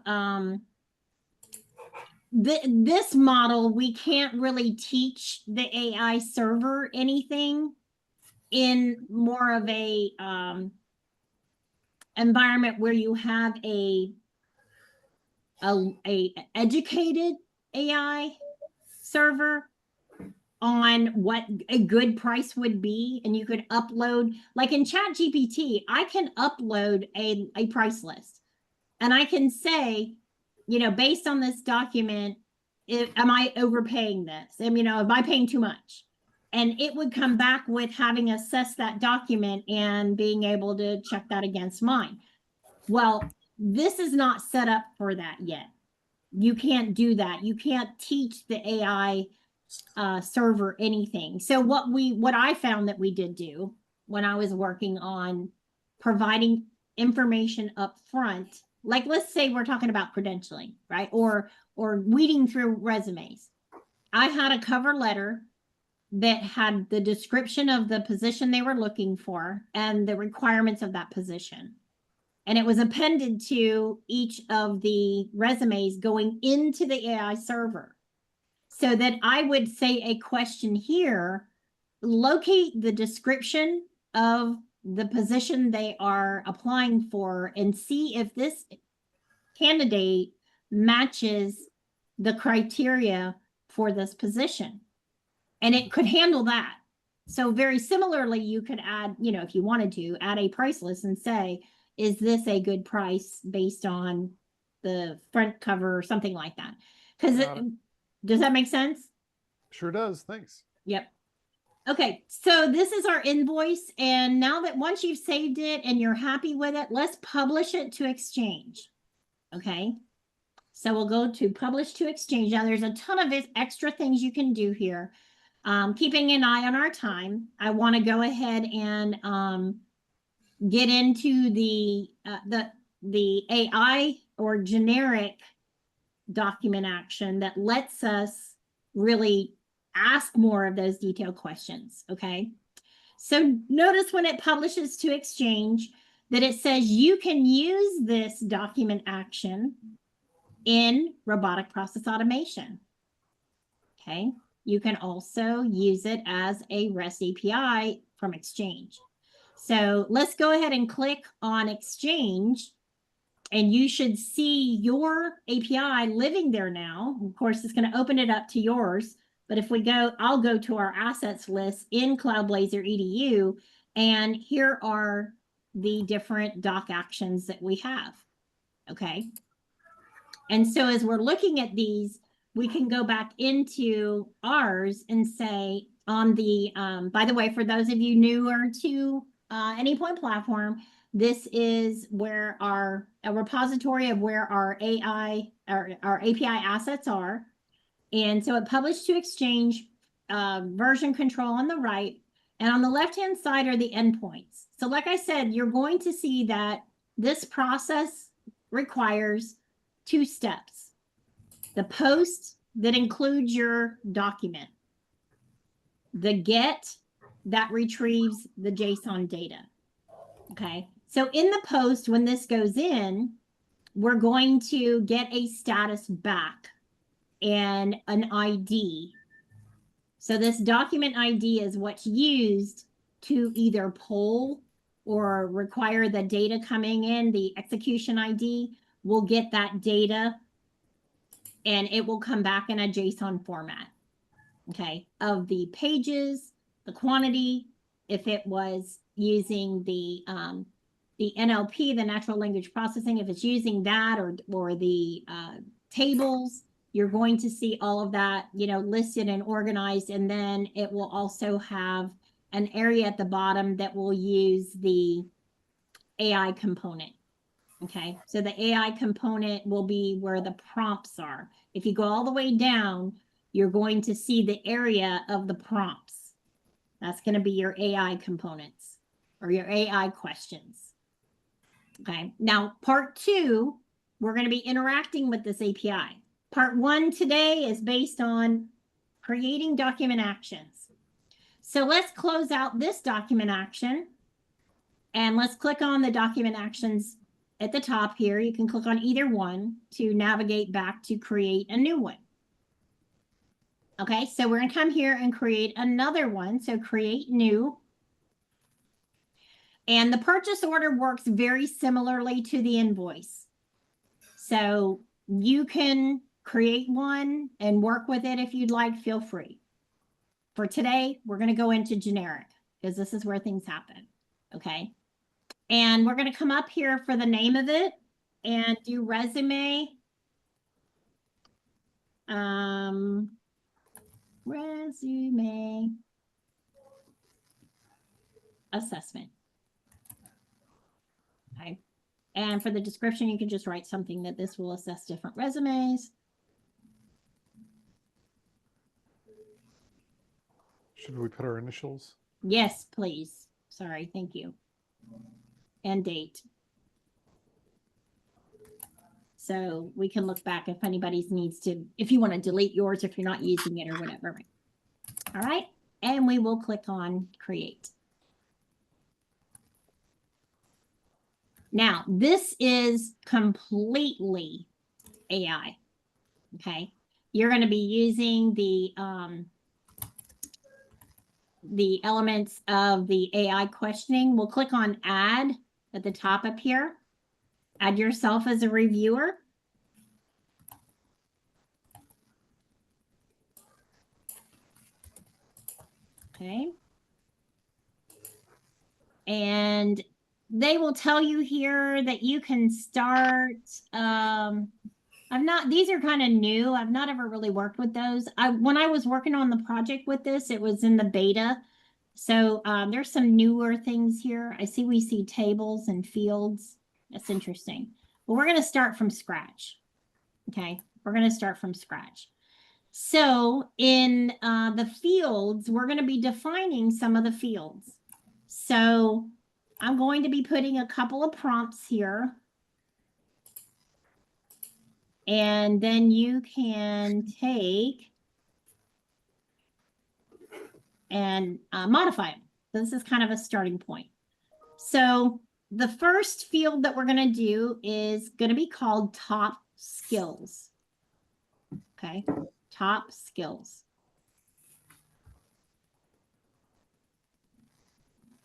this model. We can't really teach the AI server anything in more of a environment where you have a educated AI server on what a good price would be, and you could upload, like in ChatGPT, I can upload a price list, and I can say, based on this document, am I overpaying this? Am I paying too much? And it would come back with having assessed that document and being able to check that against mine. Well, This is not set up for that yet. You can't do that. You can't teach the AI server anything. So what I found that we did do when I was working on providing information up front, like let's say we're talking about credentialing, right? Or weeding through resumes. I had a cover letter that had the description of the position they were looking for and the requirements of that position. And it was appended to each of the resumes going into the AI server. So that I would say a question here, locate the description of the position they are applying for and see if this candidate matches the criteria for this position. And it could handle that. So very similarly, you could add, you know, if you wanted to, add a price list and say, is this a good price based on the front cover or something like that? Because does that make sense? Sure does. Thanks. Yep. Okay, so this is our invoice. And now that once you've saved it and you're happy with it, let's publish it to Exchange. Okay. So we'll go to publish to Exchange. Now there's a ton of extra things you can do here. Keeping an eye on our time, I want to go ahead and get into the AI or generic document action that lets us really ask more of those detailed questions. Okay. So notice when it publishes to Exchange that it says you can use this document action in robotic process automation. Okay. You can also use it as a REST API from Exchange. So let's go ahead and click on Exchange and you should see your API living there now. Of course, it's going to open it up to yours. But if we go, I'll go to our assets list in Cloudblazer EDU, and here are the different doc actions that we have. Okay. And so as we're looking at these, we can go back into ours and say on the, by the way, for those of you newer to Anypoint platform, this is where a repository of where our our API assets are. And so it published to Exchange, version control on the right. And on the left-hand side are the endpoints. So like I said, you're going to see that this process requires 2 steps. The post that includes your document. The get that retrieves the JSON data. Okay. So in the post, when this goes in, we're going to get a status back and an ID. So this document ID is what's used to either poll or require the data coming in. The execution ID will get that data and it will come back in a JSON format, okay, of the pages, the quantity, if it was using the NLP, the natural language processing, if it's using that or the tables, you're going to see all of that, you know, listed and organized. And then it will also have an area at the bottom that will use the AI component. Okay, so the AI component will be where the prompts are. If you go all the way down, you're going to see the area of the prompts. That's going to be your AI components or your AI questions. Okay, now part 2, we're going to be interacting with this API. Part 1 today is based on creating document actions. So let's close out this document action and let's click on the document actions at the top here. You can click on either one to navigate back to create a new one. Okay, so we're going to come here and create another one. So create new. And the purchase order works very similarly to the invoice. So you can create one and work with it if you'd like, feel free. For today, we're going to go into generic because this is where things happen. Okay. And we're going to come up here for the name of it and do resume. Resume assessment. Okay. And for the description, you can just write something that this will assess different resumes. Should we put our initials? Yes, please. Sorry, thank you. And date. So we can look back if anybody's needs to, if you want to delete yours, if you're not using it or whatever. All right. And we will click on create. Now, this is completely AI. Okay. You're going to be using the elements of the AI questioning. We'll click on add at the top up here. Add yourself as a reviewer. Okay. And they will tell you here that you can start, these are kind of new. I've not ever really worked with those. When I was working on the project with this, it was in the beta. So there's some newer things here. I see we see tables and fields. That's interesting. But we're going to start from scratch. Okay, we're going to start from scratch. So in the fields, we're going to be defining some of the fields. So I'm going to be putting a couple of prompts here. And then you can take and modify them. This is kind of a starting point. So the first field that we're going to do is going to be called top skills. Okay, top skills.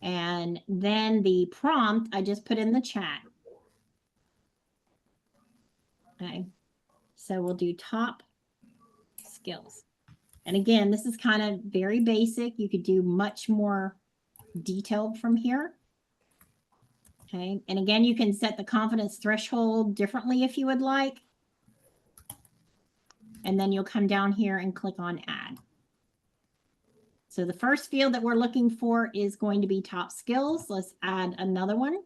And then the prompt I just put in the chat. Okay, so we'll do top skills. And again, this is kind of very basic. You could do much more detailed from here. Okay, and again, you can set the confidence threshold differently if you would like. And then you'll come down here and click on add. So the first field that we're looking for is going to be top skills. Let's add another one.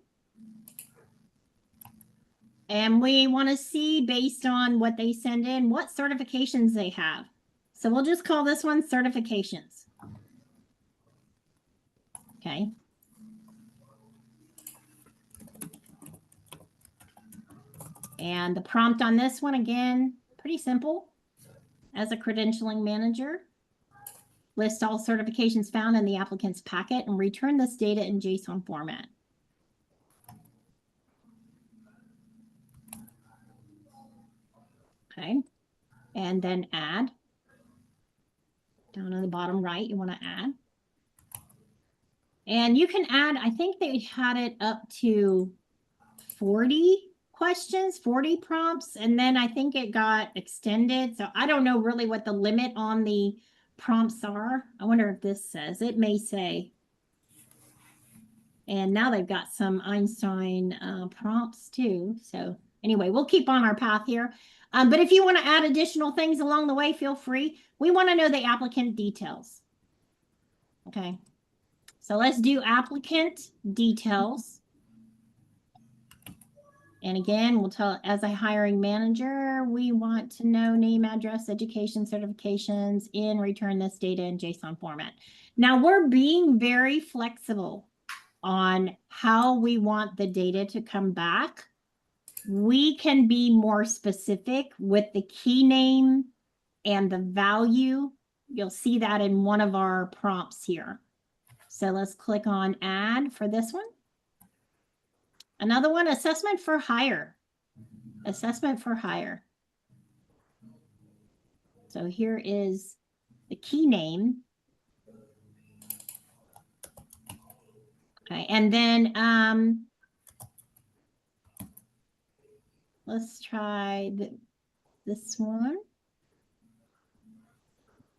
And we want to see, based on what they send in, what certifications they have. So we'll just call this one certifications. Okay. And the prompt on this one, again, pretty simple. As a credentialing manager, list all certifications found in the applicant's packet and return this data in JSON format. Okay, and then add. Down on the bottom right, you want to add. And you can add, I think they had it up to 40 questions, 40 prompts, and then I think it got extended. So I don't know really what the limit on the prompts are. I wonder if this says, it may say. And now they've got some Einstein prompts too. So anyway, we'll keep on our path here. But if you want to add additional things along the way, feel free. We want to know the applicant details. Okay. So let's do applicant details. And again, we'll tell, as a hiring manager, we want to know name, address, education, certifications, and return this data in JSON format. Now we're being very flexible on how we want the data to come back. We can be more specific with the key name and the value. You'll see that in one of our prompts here. So let's click on add for this one. Another one, assessment for hire. Assessment for hire. So here is the key name. Okay, and then let's try this one.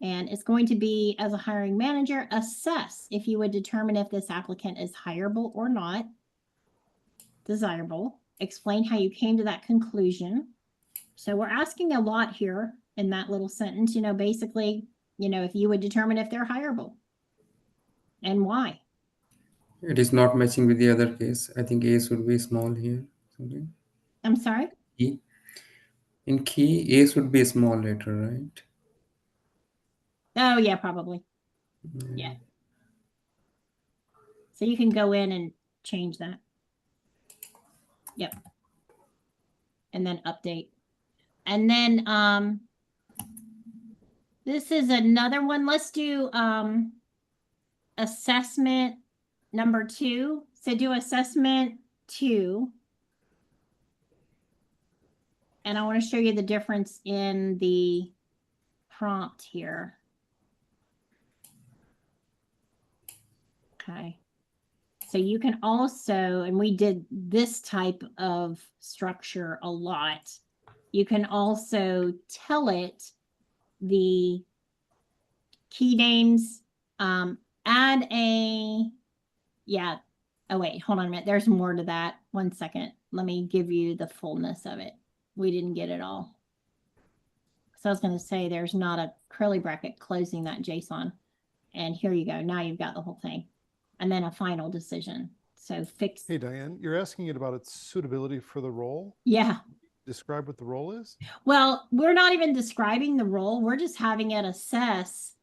And it's going to be, as a hiring manager, assess if you would determine if this applicant is hireable or not. Desirable. Explain how you came to that conclusion. So we're asking a lot here in that little sentence, you know, basically, you know, if you would determine if they're hireable and why. It is not matching with the other case. I think A should be small here. Sorry. I'm sorry? Key. In key, A should be a small letter, right? Oh, yeah, probably. Yeah. So you can go in and change that. Yep. And then update. And then this is another one. Let's do assessment number 2. So do assessment 2. And I want to show you the difference in the prompt here. Okay. So you can also, and we did this type of structure a lot. You can also tell it the key names, add a, yeah. Oh, wait, hold on a minute. There's more to that. 1 second. Let me give you the fullness of it. We didn't get it all. So I was going to say there's not a curly bracket closing that JSON. And here you go. Now you've got the whole thing. And then a final decision. So fix. Hey, Diane, you're asking it about its suitability for the role? Yeah. Describe what the role is? Well, we're not even describing the role. We're just having it assess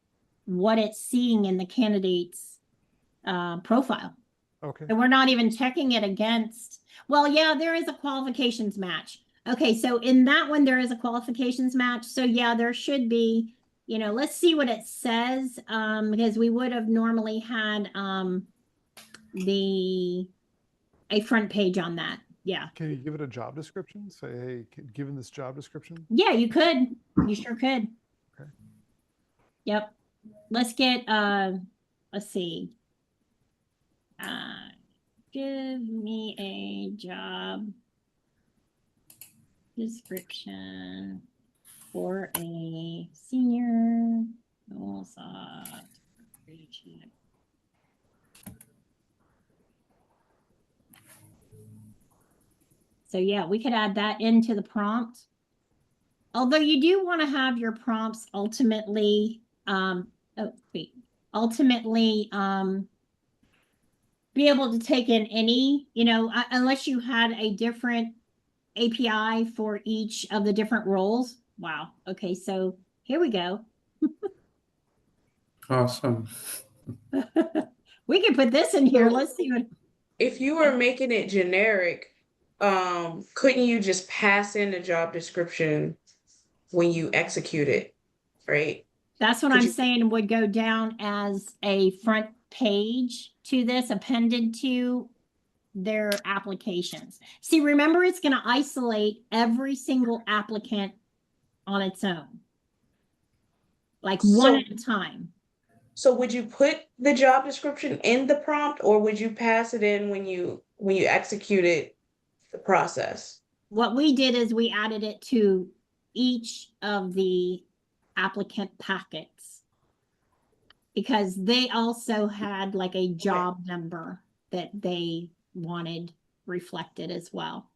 what it's seeing in the candidate's profile. Okay. And we're not even checking it against, well, yeah, there is a qualifications match. Okay, so in that one, there is a qualifications match. So yeah, there should be, you know, let's see what it says, because we would have normally had a front page on that. Yeah. Can you give it a job description? Say, hey, given this job description? Yeah, you could. You sure could. Okay. Yep. Let's get, let's see. Give me a job description for a senior MuleSoft. So yeah, we could add that into the prompt. Although you do want to have your prompts ultimately, be able to take in any, you know, unless you had a different API for each of the different roles. Wow. Okay, so here we go. Awesome. We can put this in here. Let's see what. If you were making it generic, couldn't you just pass in the job description when you execute it, right? That's what Could I'm you- saying would go down as a front page to this, appended to their applications. See, remember, it's going to isolate every single applicant on its own, like one at a time. So would you put the job description in the prompt, or would you pass it in when you executed the process? What we did is we added it to each of the applicant packets because they also had like a job number that they wanted reflected as well.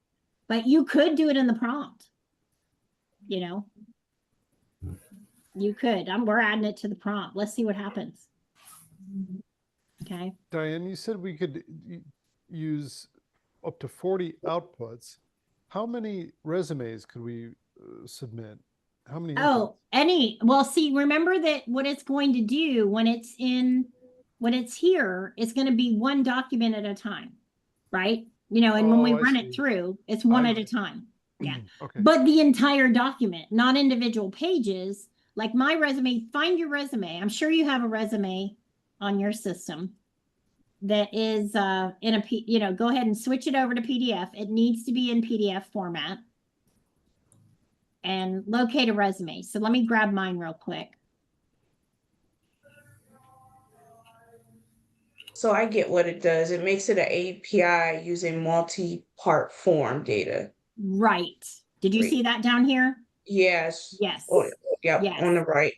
But you could do it in the prompt, you know. You could. We're adding it to the prompt. Let's see what happens. Okay. Diane, you said we could use up to 40 outputs. How many resumes could we submit? How many? Oh, well, see, remember that what it's going to do when it's here, it's going to be one document at a time, right? You know, and when we run it through, it's one at a time. Yeah. Okay. But the entire document, not individual pages. Like my resume, find your resume. I'm sure you have a resume on your system that is in a, you know, go ahead and switch it over to PDF. It needs to be in PDF format. And locate a resume. So let me grab mine real quick. So I get what it does. It makes it an API using multi-part form data. Right. Did you see that down here? Yes. Yes. Oh, yep. Yes. On the right.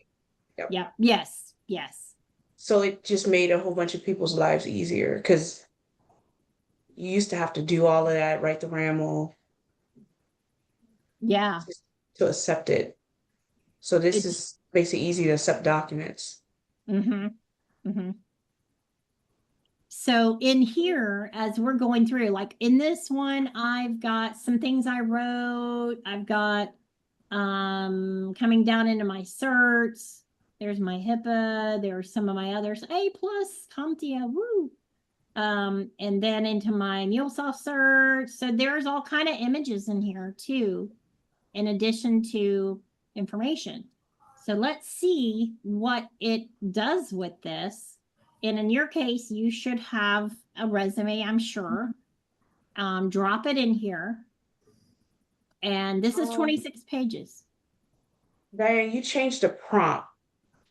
Yep. Yes. Yes. So it just made a whole bunch of people's lives easier because you used to have to do all of that, write the RAML. Yeah. To accept it. So this makes it easy to accept documents. Mm-hmm. Mm-hmm. So in here, as we're going through, like in this one, I've got some things I wrote. I've got coming down into my certs. There's my HIPAA. There's some of my others. A+, CompTIA, woo. And then into my MuleSoft cert. So there's all kind of images in here too, in addition to information. So let's see what it does with this. And in your case, you should have a resume, I'm sure. Drop it in here. And this is 26 pages. Diane, you changed the prompt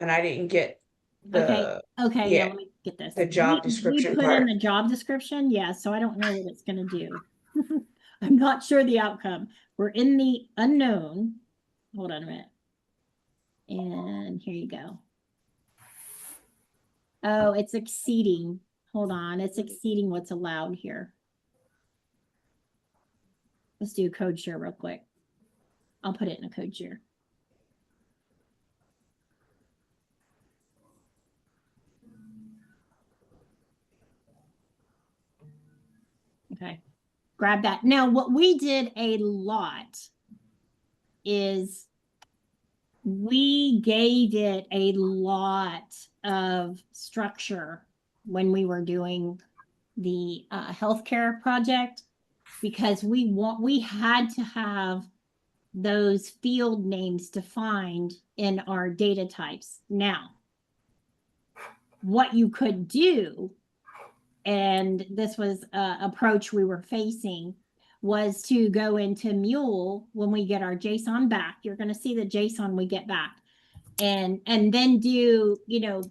and I didn't get the Okay, yeah, let me get this. the job We description put in part. the job description, yeah, so I don't know what it's gonna do. I'm not sure the outcome. We're in the unknown. Hold on a minute. And here you go. Oh, it's exceeding. Hold on, it's exceeding what's allowed here. Let's do a code share real quick. I'll put it in a code share. Okay, grab that. Now, what we did a lot is we gave it a lot of structure when we were doing the healthcare project, because we had to have those field names defined in our data types. Now, what you could do, and this was an approach we were facing, was to go into Mule when we get our JSON back. You're going to see the JSON we get back, and then do, you know,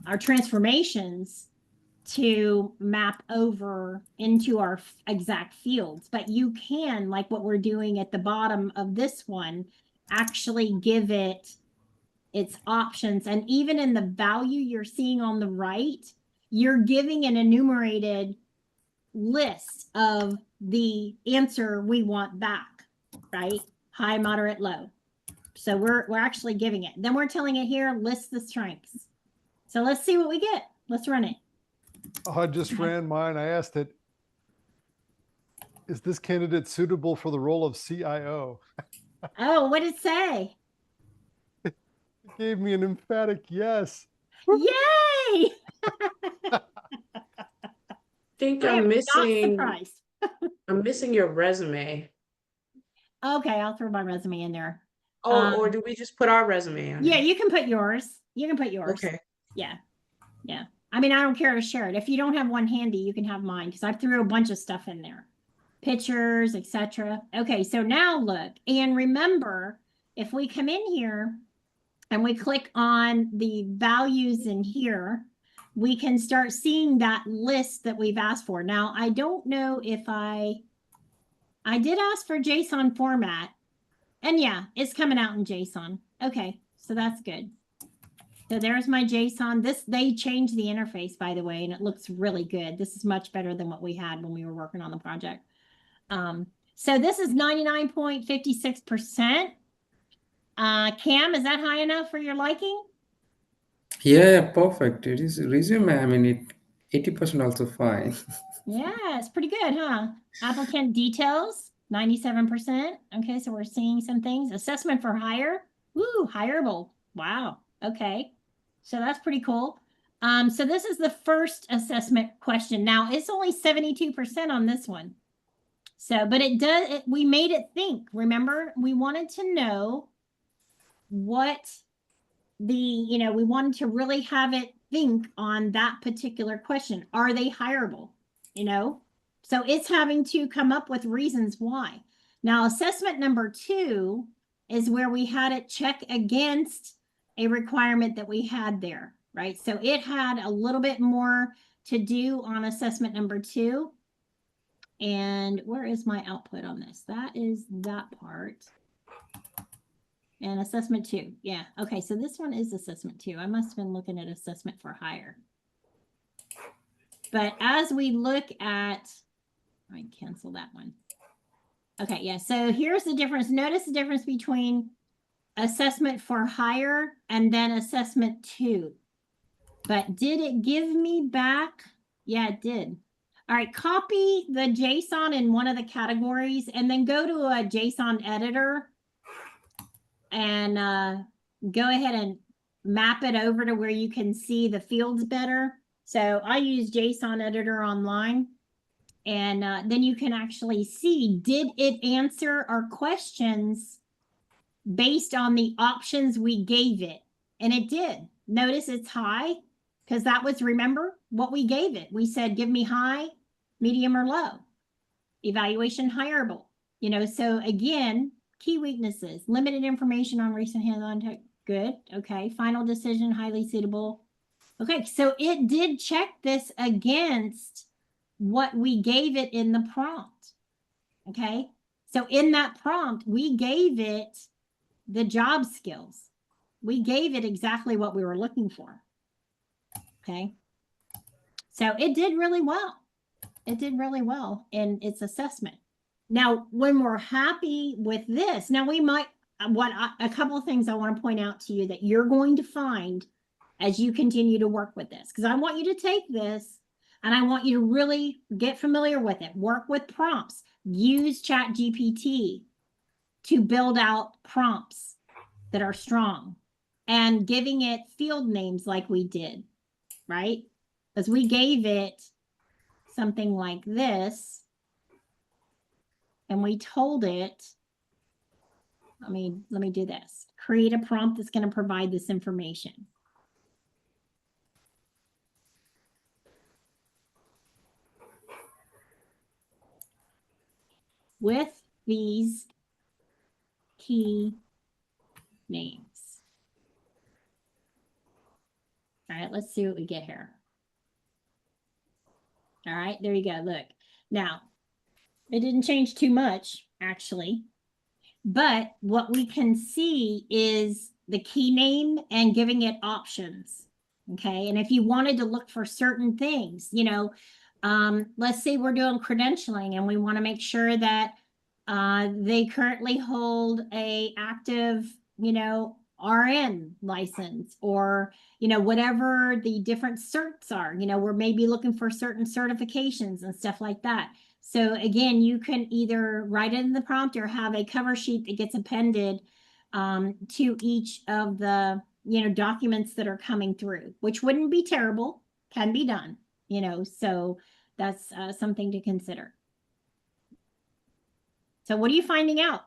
our transformations to map over into our exact fields. But you can, like what we're doing at the bottom of this one, actually give it its options. And even in the value you're seeing on the right, you're giving an enumerated list of the answer we want back, right? High, moderate, low. So we're actually giving it. Then we're telling it here, list the strengths. So let's see what we get. Let's run it. Oh, I just ran mine. I asked it, is this candidate suitable for the role of CIO? Oh, what did it say? It gave me an emphatic yes. Yay! I think I am I'm not missing surprised. I'm missing your resume. Okay, I'll throw my resume in there. Oh, or do we just put our resume on Yeah, there? you can put yours. You can put yours. Okay. Yeah. Yeah. I mean, I don't care to share it. If you don't have one handy, you can have mine, because I threw a bunch of stuff in there. Pictures, etc. Okay, so now look, and remember, if we come in here and we click on the values in here, we can start seeing that list that we've asked for. Now, I don't know if I did ask for JSON format, and yeah, it's coming out in JSON. Okay, so that's good. So there's my JSON. They changed the interface, by the way, and it looks really good. This is much better than what we had when we were working on the project. So this is 99.56%. Cam, is that high enough for your liking? Yeah, perfect. It is resume. I mean, it 80% also fine. Yeah, it's pretty good, huh? Applicant details, 97%. Okay, so we're seeing some things. Assessment for hire. Woo, hireable. Wow. Okay. So that's pretty cool. So this is the first assessment question. Now it's only 72% on this one. So, but we made it think. Remember, we wanted to know what we wanted to really have it think on that particular question. Are they hireable? So it's having to come up with reasons why. Now, assessment number 2 is where we had it check against a requirement that we had there, right? So it had a little bit more to do on assessment number 2. And where is my output on this? That is that part. And assessment 2. Yeah. Okay. So this one is assessment 2. I must have been looking at assessment for hire. But as we look at, I cancel that one. Okay. Yeah. So here's the difference. Notice the difference between assessment for hire and then assessment 2. But did it give me back Yeah, it did. All right, copy the JSON in one of the categories and then go to a JSON editor and go ahead and map it over to where you can see the fields better. So I use JSON editor online, and then you can actually see, did it answer our questions based on the options we gave it? And it did. Notice it's high, because that was, remember what we gave it. We said, give me high, medium, or low. Evaluation hireable. You know, so again, key weaknesses, limited information on recent hands-on tech. Good. Okay. Final decision, highly suitable. Okay. So it did check this against what we gave it in the prompt. Okay. So in that prompt, we gave it the job skills. We gave it exactly what we were looking for. Okay. So it did really well. It did really well in its assessment. Now, when we're happy with this, now we might, a couple of things I want to point out to you that you're going to find as you continue to work with this, because I want you to take this and I want you to really get familiar with it. Work with prompts. Use ChatGPT to build out prompts that are strong, and giving it field names like we did, right? Because we gave it something like this, and we told it, let me do this. Create a prompt that's going to provide this information. With these key names. All right, let's see what we get here. All right, there you go. Look, now it didn't change too much, actually. But what we can see is the key name and giving it options. Okay. And if you wanted to look for certain things, you know, let's say we're doing credentialing and we want to make sure that they currently hold a active, you know, RN license, or, you know, whatever the different certs are, you know, we're maybe looking for certain certifications and stuff like that. So again, you can either write it in the prompt or have a cover sheet that gets appended to each of the, you know, documents that are coming through, which wouldn't be terrible, can be done, you know, so that's something to consider. So what are you finding out?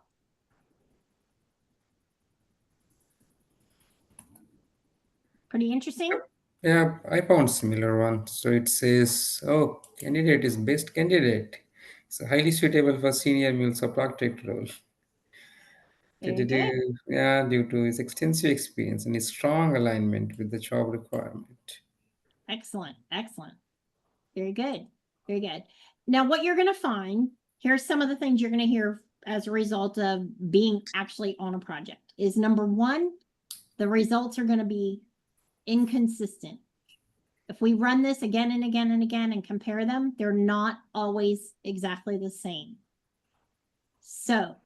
Pretty interesting. Yeah, I found similar one. So it says, oh, candidate is best candidate. It's highly suitable for senior MuleSoft architect role. Very good. Yeah, due to his extensive experience and his strong alignment with the job requirement. Excellent. Excellent. Very good. Very good. Now, what you're going to find, here's some of the things you're going to hear as a result of being actually on a project, is number one, the results are going to be inconsistent. If we run this again and again and again and compare them, they're not always exactly the same. So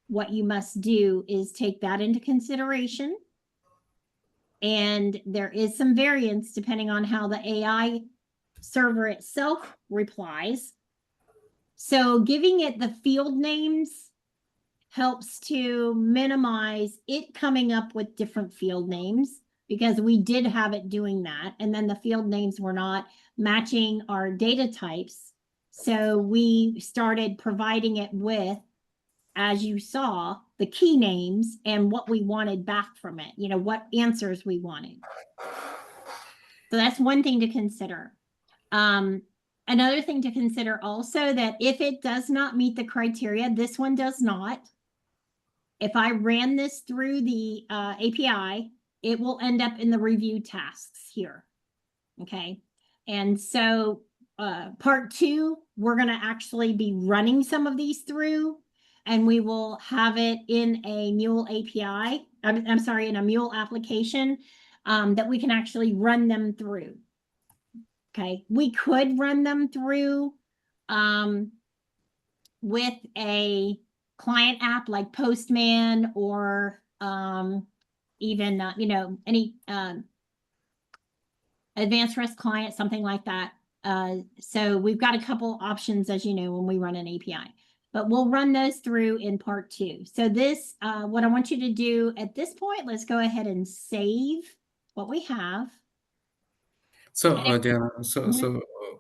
what you must do is take that into consideration. And there is some variance depending on how the AI server itself replies. So giving it the field names helps to minimize it coming up with different field names, because we did have it doing that. And then the field names were not matching our data types. So we started providing it with, as you saw, the key names and what we wanted back from it, you know, what answers we wanted. So that's one thing to consider. Another thing to consider also, that if it does not meet the criteria, this one does not. If I ran this through the API, it will end up in the review tasks here. Okay. And so part two, we're going to actually be running some of these through, and we will have it in a Mule API. I'm sorry, in a Mule application that we can actually run them through. Okay. We could run them through with a client app like Postman, or even, you know, any advanced REST client, something like that. So we've got a couple options, as you know, when we run an API, but we'll run those through in part 2. So this, what I want you to do at this point, let's go ahead and save what we have. So, And Jana,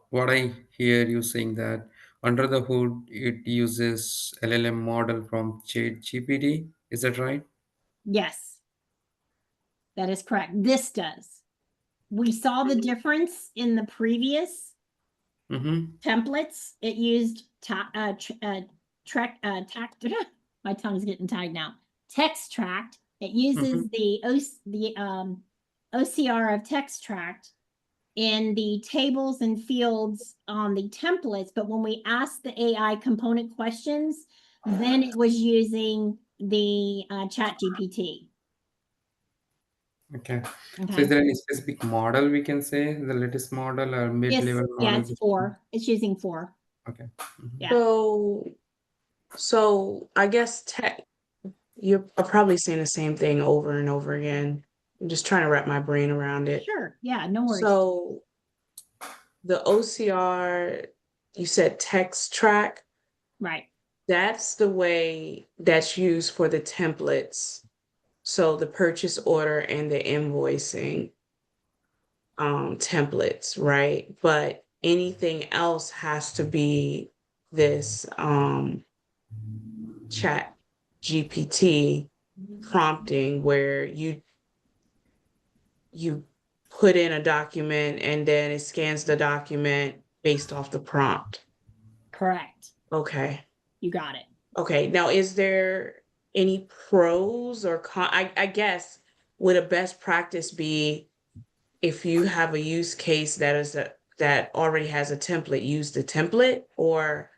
what I hear you saying that under the hood it uses LLM model from ChatGPT. Is that right? yes, that is correct. This does. We saw the difference in the previous Mm-hmm. templates. It used my tongue's getting tied now. Text tract. It uses the OCR of text tract in the tables and fields on the templates, but when we asked the AI component questions, then it was using the chat GPT. Okay. So Okay. is there any specific model we can say, the latest model or mid-level Yeah, model? it's 4. It's using 4. Okay. Mhm. Yeah. So I guess you're probably saying the same thing over and over again. I'm just trying to wrap my brain around it. Sure. Yeah, no worries. So the OCR, you said text track, Right. that's the way that's used for the templates. So the purchase order and the invoicing templates, right? But anything else has to be this chat GPT prompting where you put in a document and then it scans the document based off the prompt. Correct. Okay. You got it. Okay. Now, is there any pros or I guess would a best practice be if you have a use case that already has a template, use the template or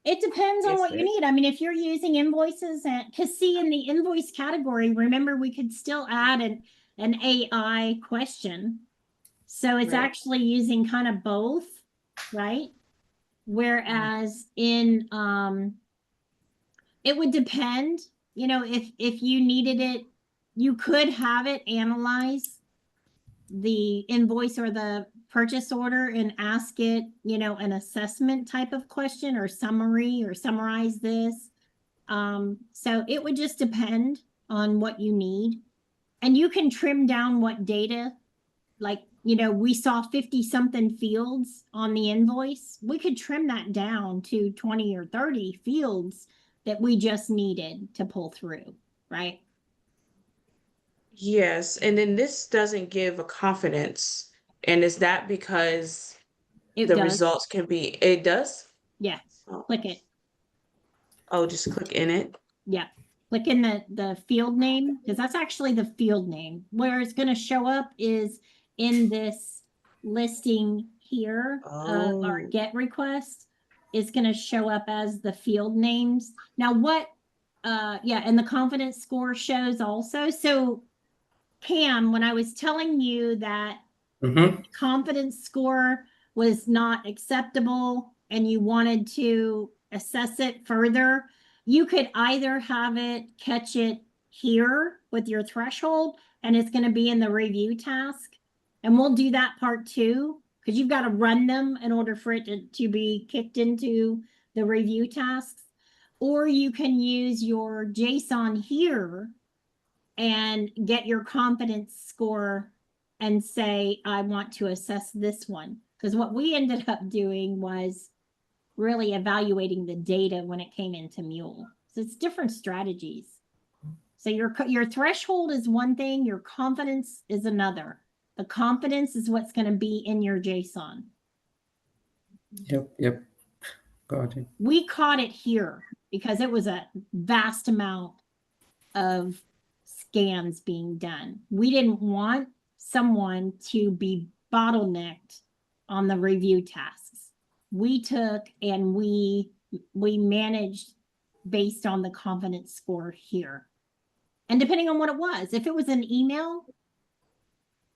It depends on Yes, what you sir. need. I mean, if you're using invoices and because see in the invoice category, remember we could still add an AI question. So it's Right. actually using kind of both, right? Whereas in it would depend, you know, if you needed it, you could have it analyze the invoice or the purchase order and ask it, you know, an assessment type of question or summary or summarize this. So it would just depend on what you need. And you can trim down what data, like, you know, we saw 50 something fields on the invoice. We could trim that down to 20 or 30 fields that we just needed to pull through, right? Yes, and then this doesn't give a confidence. And is that because It the does. results it does? Yeah. Oh, Click it. just click in it. Yeah. Click in the field name, because that's actually the field name. Where it's going to show up is in this listing here, our Oh, get request is going to show up as the field names. Now what, yeah, and the confidence score shows also. So Cam, when I was telling you that Mm-hmm. confidence score was not acceptable and you wanted to assess it further, you could either have it catch it here with your threshold and it's going to be in the review task. And we'll do that part too, because you've got to run them in order for it to be kicked into the review tasks. Or you can use your JSON here and get your confidence score and say, I want to assess this one. Because what we ended up doing was really evaluating the data when it came into Mule. So it's different strategies. So your threshold is one thing, your confidence is another. The confidence is what's going to be in your JSON. Yep. Got it. We caught it here because it was a vast amount of scans being done. We didn't want someone to be bottlenecked on the review tasks. We took and we managed based on the confidence score here. And depending on what it was, if it was an email,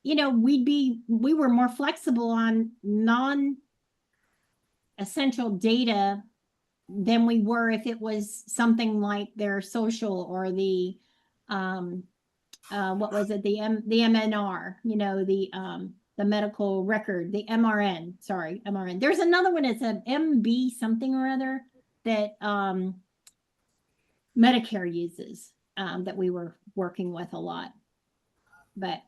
you know, we were more flexible on non-essential data than we were if it was something like their social or what was it? The MNR, you know, the medical record, the MRN, sorry, MRN. There's another one, it's an MB something or other that Medicare uses, that we were working with a lot. But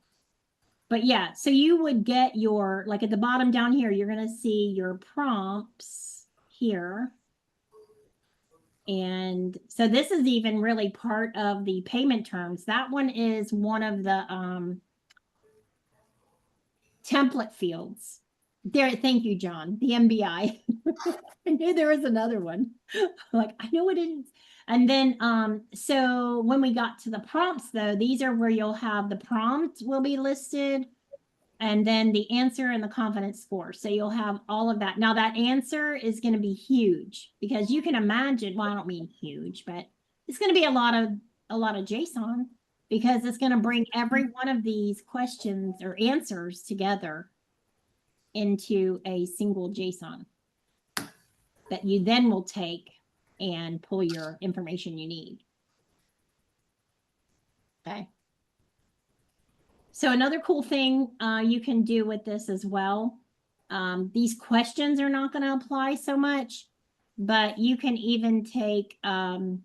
yeah, so you would get your, like at the bottom down here, you're going to see your prompts here. And so this is even really part of the payment terms. That one is one of the template fields. There, thank you, John. The MBI. I knew there was another one. Like, I know it is. And then, so when we got to the prompts, though, these are where you'll have the prompt will be listed, and then the answer and the confidence score. So you'll have all of that. Now that answer is going to be huge because you can imagine, well, I don't mean huge, but it's going to be a lot of JSON because it's going to bring every one of these questions or answers together into a single JSON that you then will take and pull your information you need. Okay. So another cool thing you can do with this as well, these questions are not going to apply so much, but you can even take, well,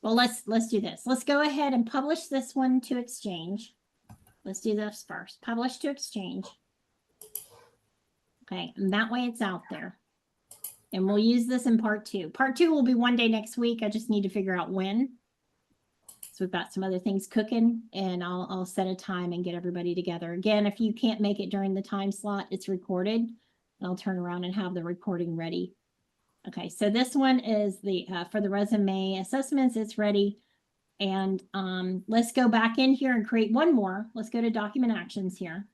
let's do this. Let's go ahead and publish this one to Exchange. Let's do this first. Publish to Exchange. Okay, and that way it's out there. And we'll use this in part 2. Part 2 will be one day next week. I just need to figure out when. So we've got some other things cooking, and I'll set a time and get everybody together. Again, if you can't make it during the time slot, it's recorded. And I'll turn around and have the recording ready. Okay, so this one is the for the resume assessments, it's ready. And let's go back in here and create one more. Let's go to document actions here.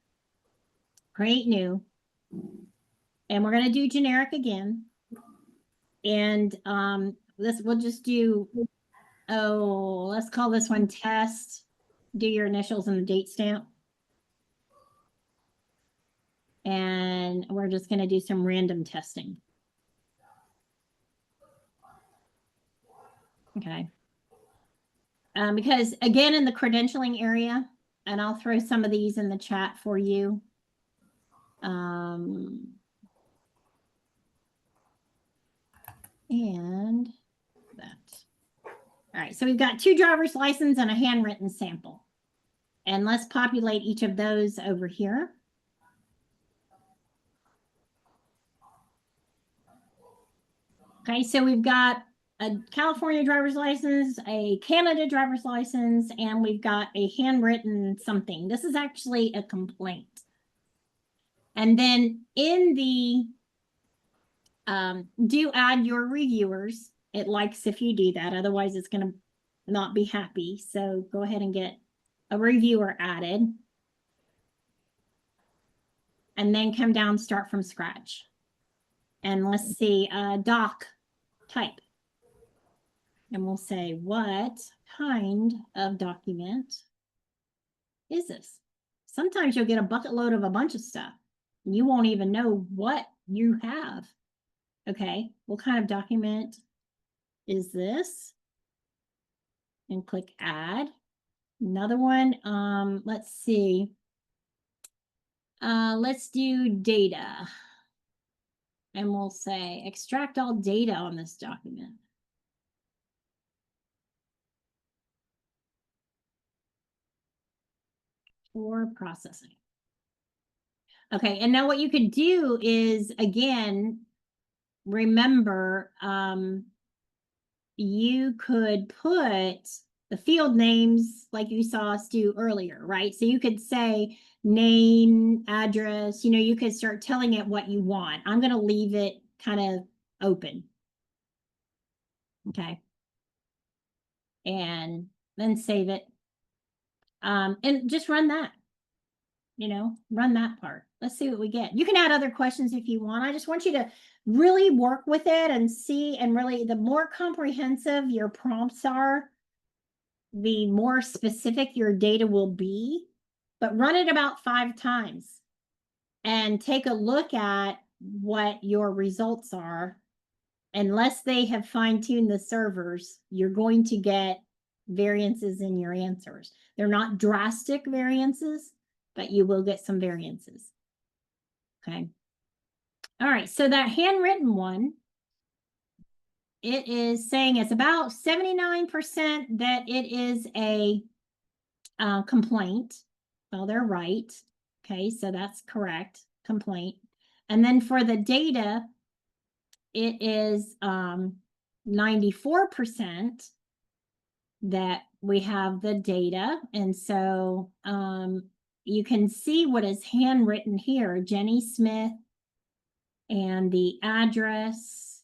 Create new. And we're going to do generic again. And this we'll just do, oh, let's call this one test. Do your initials and the date stamp. And we're just going to do some random testing. Okay. Because again, in the credentialing area, and I'll throw some of these in the chat for you. And that. All right, so we've got 2 driver's license and a handwritten sample. And let's populate each of those over here. Okay, so we've got a California driver's license, a Canada driver's license, and we've got a handwritten something. This is actually a complaint. And then in the do add your reviewers. It likes if you do that, otherwise it's going to not be happy. So go ahead and get a reviewer added. And then come down, start from scratch. And let's see, doc type. And we'll say, what kind of document is this? Sometimes you'll get a bucket load of a bunch of stuff. You won't even know what you have. Okay, what kind of document is this? And click add. Another one, let's see. Let's do data. And we'll say extract all data on this document. For processing. Okay, and now what you could do is, again, remember, you could put the field names like you saw us do earlier, right? So you could say name, address, you know, you could start telling it what you want. I'm going to leave it kind of open. Okay. And then save it. And just run that, you know, run that part. Let's see what we get. You can add other questions if you want. I just want you to really work with it and see, and really the more comprehensive your prompts are, the more specific your data will be. But run it about 5 times and take a look at what your results are. Unless they have fine-tuned the servers, you're going to get variances in your answers. They're not drastic variances, but you will get some variances. Okay. All right, so that handwritten one, it is saying it's about 79% that it is a complaint. Well, they're right. Okay, so that's correct, complaint. And then for the data, it is 94% that we have the data. And so you can see what is handwritten here, Jenny Smith, and the address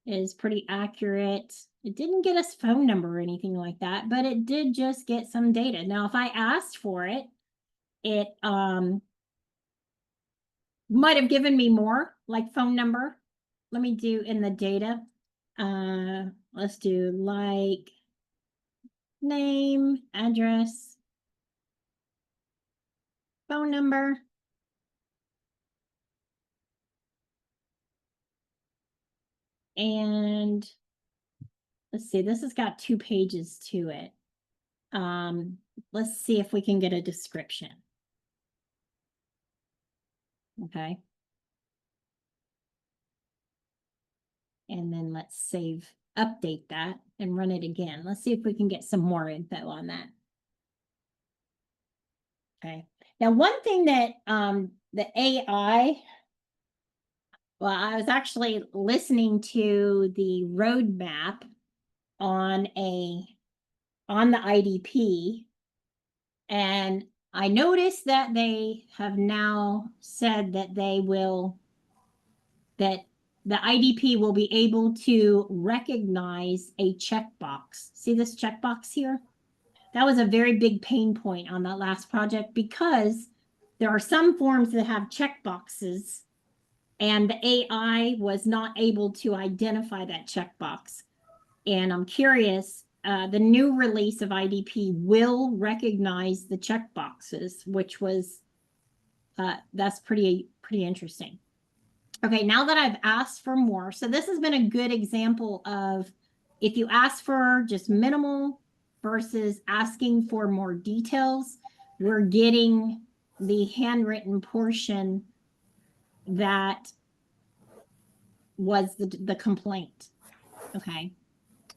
is pretty accurate. It didn't get us phone number or anything like that, but it did just get some data. Now, if I asked for it, it might have given me more, like phone number. Let me do in the data. Let's do like name, address, phone number. And let's see, this has got 2 pages to it. Let's see if we can get a description. Okay. And then let's update that and run it again. Let's see if we can get some more info on that. Okay. Now, one thing that the AI, well, I was actually listening to the roadmap on the IDP, and I noticed that they have now said that that the IDP will be able to recognize a checkbox. See this checkbox here? That was a very big pain point on that last project because there are some forms that have checkboxes and the AI was not able to identify that checkbox. And I'm curious, the new release of IDP will recognize the checkboxes, which was, that's pretty interesting. Okay, now that I've asked for more, so this has been a good example of if you ask for just minimal versus asking for more details, we're getting the handwritten portion that was the complaint. Okay.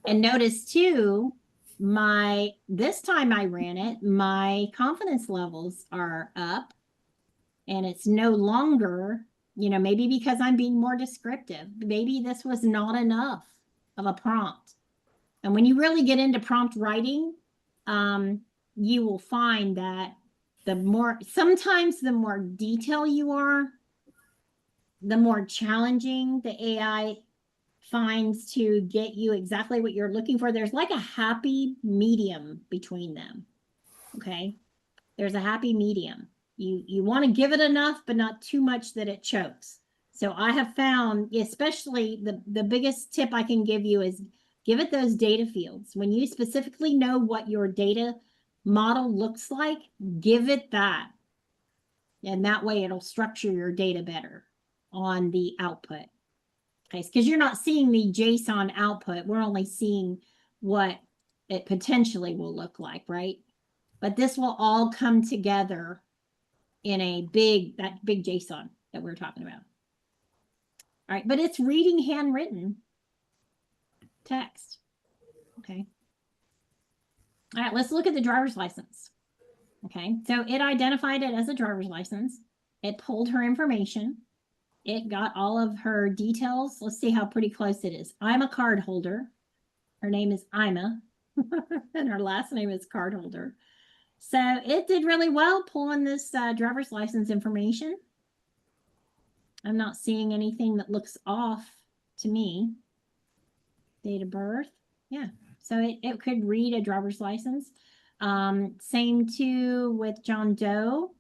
And notice too, this time I ran it, my confidence levels are up and it's no longer, maybe because I'm being more descriptive, maybe this was not enough of a prompt. And when you really get into prompt writing, you will find that sometimes the more detail you are, the more challenging the AI finds to get you exactly what you're looking for. There's like a happy medium between them. Okay. There's a happy medium. You want to give it enough, but not too much that it chokes. So I have found, especially the biggest tip I can give you is give it those data fields. When you specifically know what your data model looks like, give it that. And that way it'll structure your data better on the output. Okay, because you're not seeing the JSON output. We're only seeing what it potentially will look like, right? But this will all come together in that big JSON that we're talking about. All right, but it's reading handwritten text. Okay. All right, let's look at the driver's license. Okay, so it identified it as a driver's license. It pulled her information. It got all of her details. Let's see how pretty close it is. I'm a card holder. Her name is Ima, and her last name is card holder. So it did really well pulling this driver's license information. I'm not seeing anything that looks off to me. Date of birth. Yeah. So it could read a driver's license. Same too with John Doe.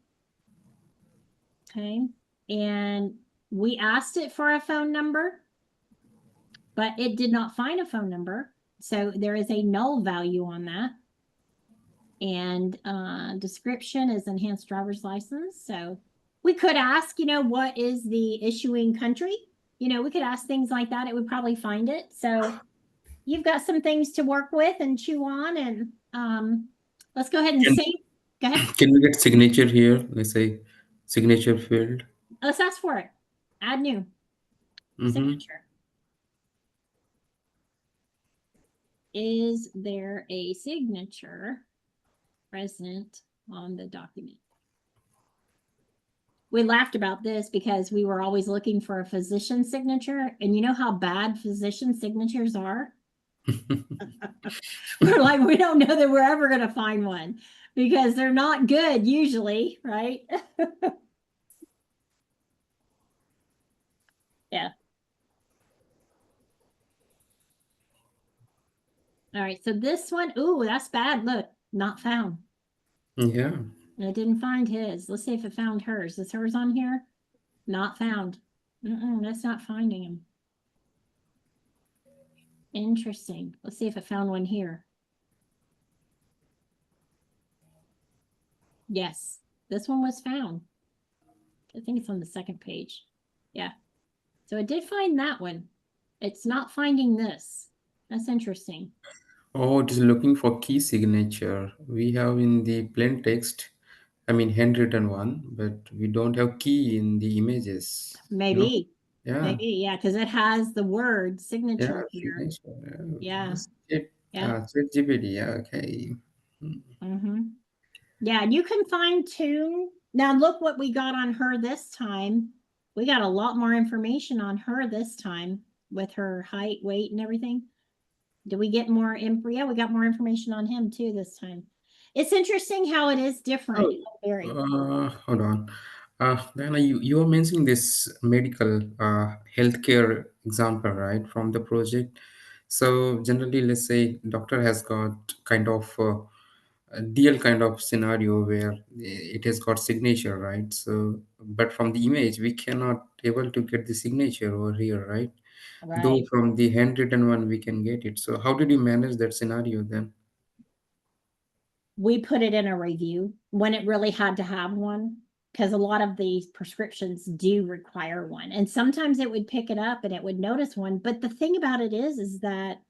Okay. And we asked it for a phone number, but it did not find a phone number. So there is a null value on that. And description is enhanced driver's license. So we could ask, what is the issuing country? We could ask things like that. It would probably find it. So you've got some things to work with and chew on. And let's go ahead and save. Go ahead. Can we get signature here? Let's say signature field. Let's ask for it. Add new signature. Is there a signature present on the document? We laughed about this because we were always looking for a physician signature, and you know how bad physician signatures are? We're like, we don't know that we're ever going to find one because they're not good usually, right? Yeah. All right, so this one, ooh, that's bad. Look, not found. Yeah. It didn't find his. Let's see if it found hers. Is hers on here? Not found. That's not finding him. Interesting. Let's see if it found one here. Yes, this one was found. I think it's on the second page. Yeah. So it did find that one. It's not finding this. That's interesting. Oh, it is looking for key signature. We have in the plain text, I mean handwritten one, but we don't have key in the images. Maybe. Yeah. Maybe, yeah, because it has the word Yeah, signature here. signature. Yeah. Chat, Yeah. ChatGPT. Yeah, okay. Yeah, and you can fine tune. Now look what we got on her this time. We got a lot more information on her this time with her height, weight, and everything. Did we get more info? Yeah, we got more information on him too this time. It's interesting how it is different. Very. Hold on. Diana, you were mentioning this medical healthcare example, right, from the project. So generally, let's say doctor has got kind of a deal kind of scenario where it has got signature, right? So, but from the image, we cannot able to get the signature over here, right? Though Right. from the handwritten one, we can get it. So how did you manage that scenario then? We put it in a review when it really had to have one, because a lot of these prescriptions do require one. And sometimes it would pick it up and it would notice one. But the thing about it is that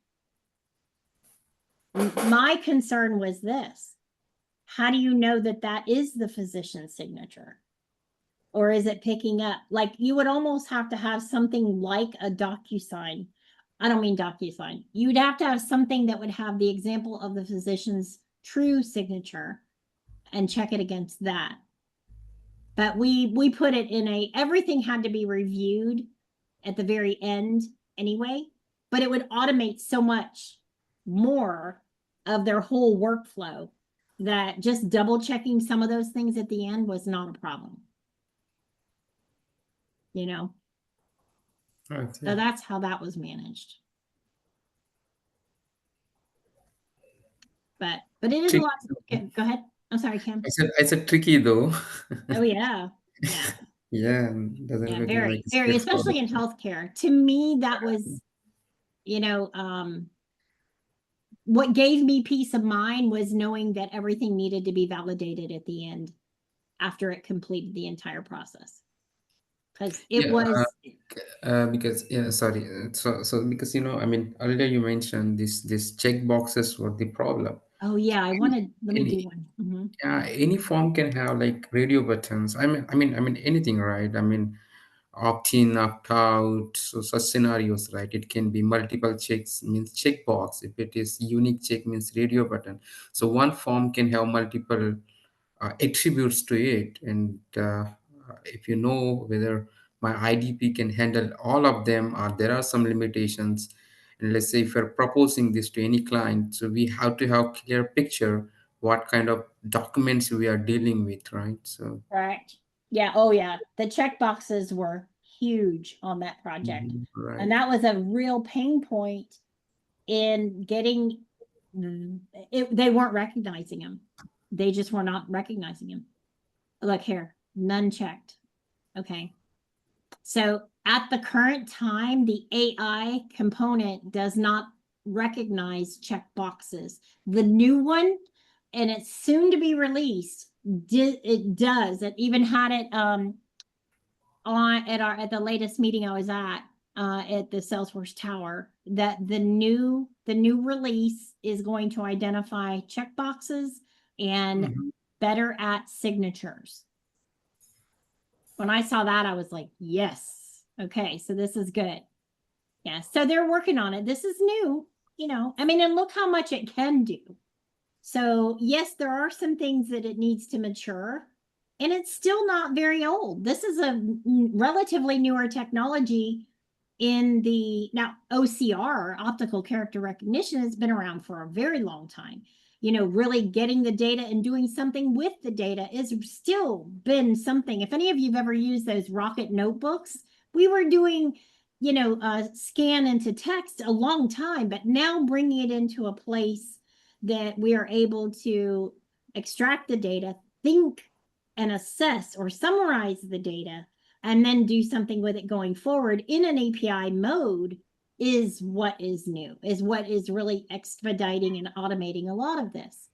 my concern was this. How do you know that that is the physician's signature? Or is it picking up? Like you would almost have to have something like a DocuSign. I don't mean DocuSign. You'd have to have something that would have the example of the physician's true signature and check it against that. But we put it in everything had to be reviewed at the very end anyway, but it would automate so much more of their whole workflow that just double checking some of those things at the end was not a problem. You know? Right, So that's how that was managed. But it is a lot. Go ahead. I'm sorry, Kim. I said tricky though. Oh yeah. Yeah. Yeah, doesn't Yeah, look very, like very, especially straightforward. in healthcare. To me, that was, what gave me peace of mind was knowing that everything needed to be validated at the end after it completed the entire process. Because it Yeah, was, because yeah, sorry. So because I mean, earlier you mentioned this check boxes were the problem. oh yeah, let me Any do one. yeah, any form can have like radio buttons. I mean anything, right? I mean, opt in, opt out. So such scenarios, right? It can be multiple checks means checkbox. If it is unique check means radio button. So one form can have multiple attributes to it, and if you know whether my IDP can handle all of them or there are some limitations, and let's say if you're proposing this to any client, so we have to have clear picture what kind of documents we are dealing with, right? So Right. Yeah. Oh yeah. The check boxes were huge on that project. right. And that was a real pain point in getting it. They weren't recognizing them. They just were not recognizing him. Look here, none checked. Okay. So at the current time, the AI component does not recognize check boxes. The new one, and it's soon to be released, it does. It even had it on at the latest meeting I was at the Salesforce Tower, that the new release is going to identify check boxes and better at signatures. When I saw that, I was like, yes. Okay, so this is good. Yeah, so they're working on it. This is new, you know. I mean, and look how much it can do. So yes, there are some things that it needs to mature, and it's still not very old. This is a relatively newer technology in the, now OCR, optical character recognition, has been around for a very long time. You know, really getting the data and doing something with the data is still been something. If any of you've ever used those Rocket notebooks, we were doing, you know, scan into text a long time, but now bringing it into a place that we are able to extract the data, think and assess or summarize the data, and then do something with it going forward in an API mode is what is new, is what is really expediting and automating a lot of this.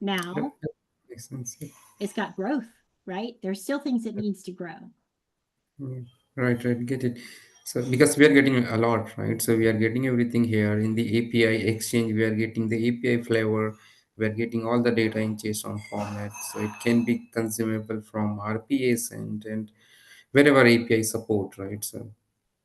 Now, Makes sense. Yeah. it's got growth, right? There's still things it needs to grow. Yeah. Right, get it. So because we are getting a lot, right? So we are getting everything here in the API exchange. We are getting the API flavor. We are getting all the data in JSON format, so it can be consumable from RPAs and wherever API support, right? So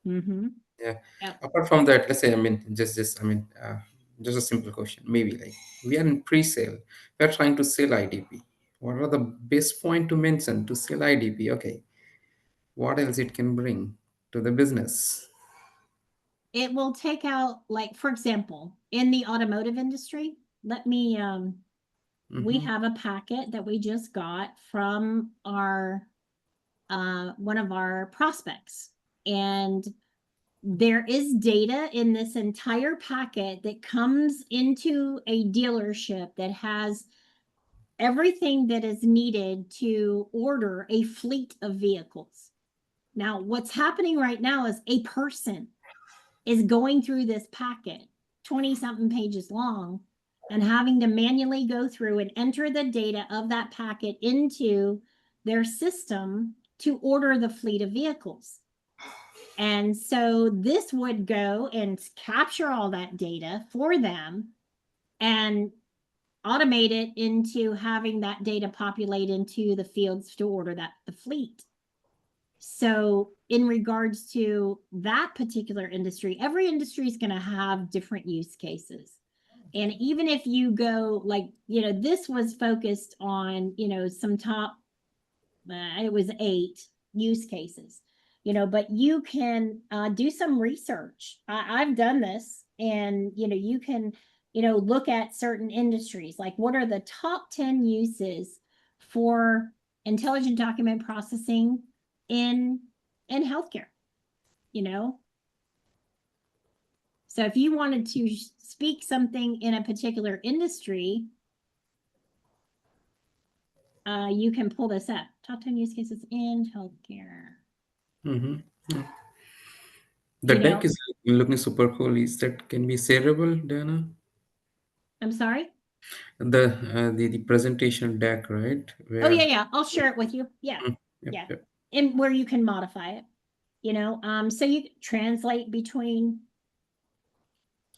Mm-hmm. yeah. Yep. Apart from that, let's say, I mean, just a simple question. Maybe like we are in pre-sale. We are trying to sell IDP. What are the best point to mention to sell IDP? Okay, what else it can bring to the business? It will take out, like, for example, in the automotive industry, let me, we Mm-hmm. have a packet that we just got from our, one of our prospects. And there is data in this entire packet that comes into a dealership that has everything that is needed to order a fleet of vehicles. Now, what's happening right now is a person is going through this packet, 20-something pages long, and having to manually go through and enter the data of that packet into their system to order the fleet of vehicles. And so this would go and capture all that data for them and automate it into having that data populate into the fields to order the fleet. So in regards to that particular industry, every industry is going to have different use cases. And even if you go like, you know, this was focused on, you know, some top, it was 8 use cases, you know, but you can do some research. I've done this, and, you know, you can, you know, look at certain industries, like what are the top 10 uses for intelligent document processing in healthcare, you know. So if you wanted to speak something in a particular industry, you can pull this up. Top 10 use cases in healthcare. Mm-hmm. Yeah. The You deck know, is looking super cool. Is that can be shareable, Diana? I'm sorry. The presentation deck, right? Oh Where yeah, I'll share it with you. Yeah, yep, yeah, yep. and where you can modify it. You know, so you translate between.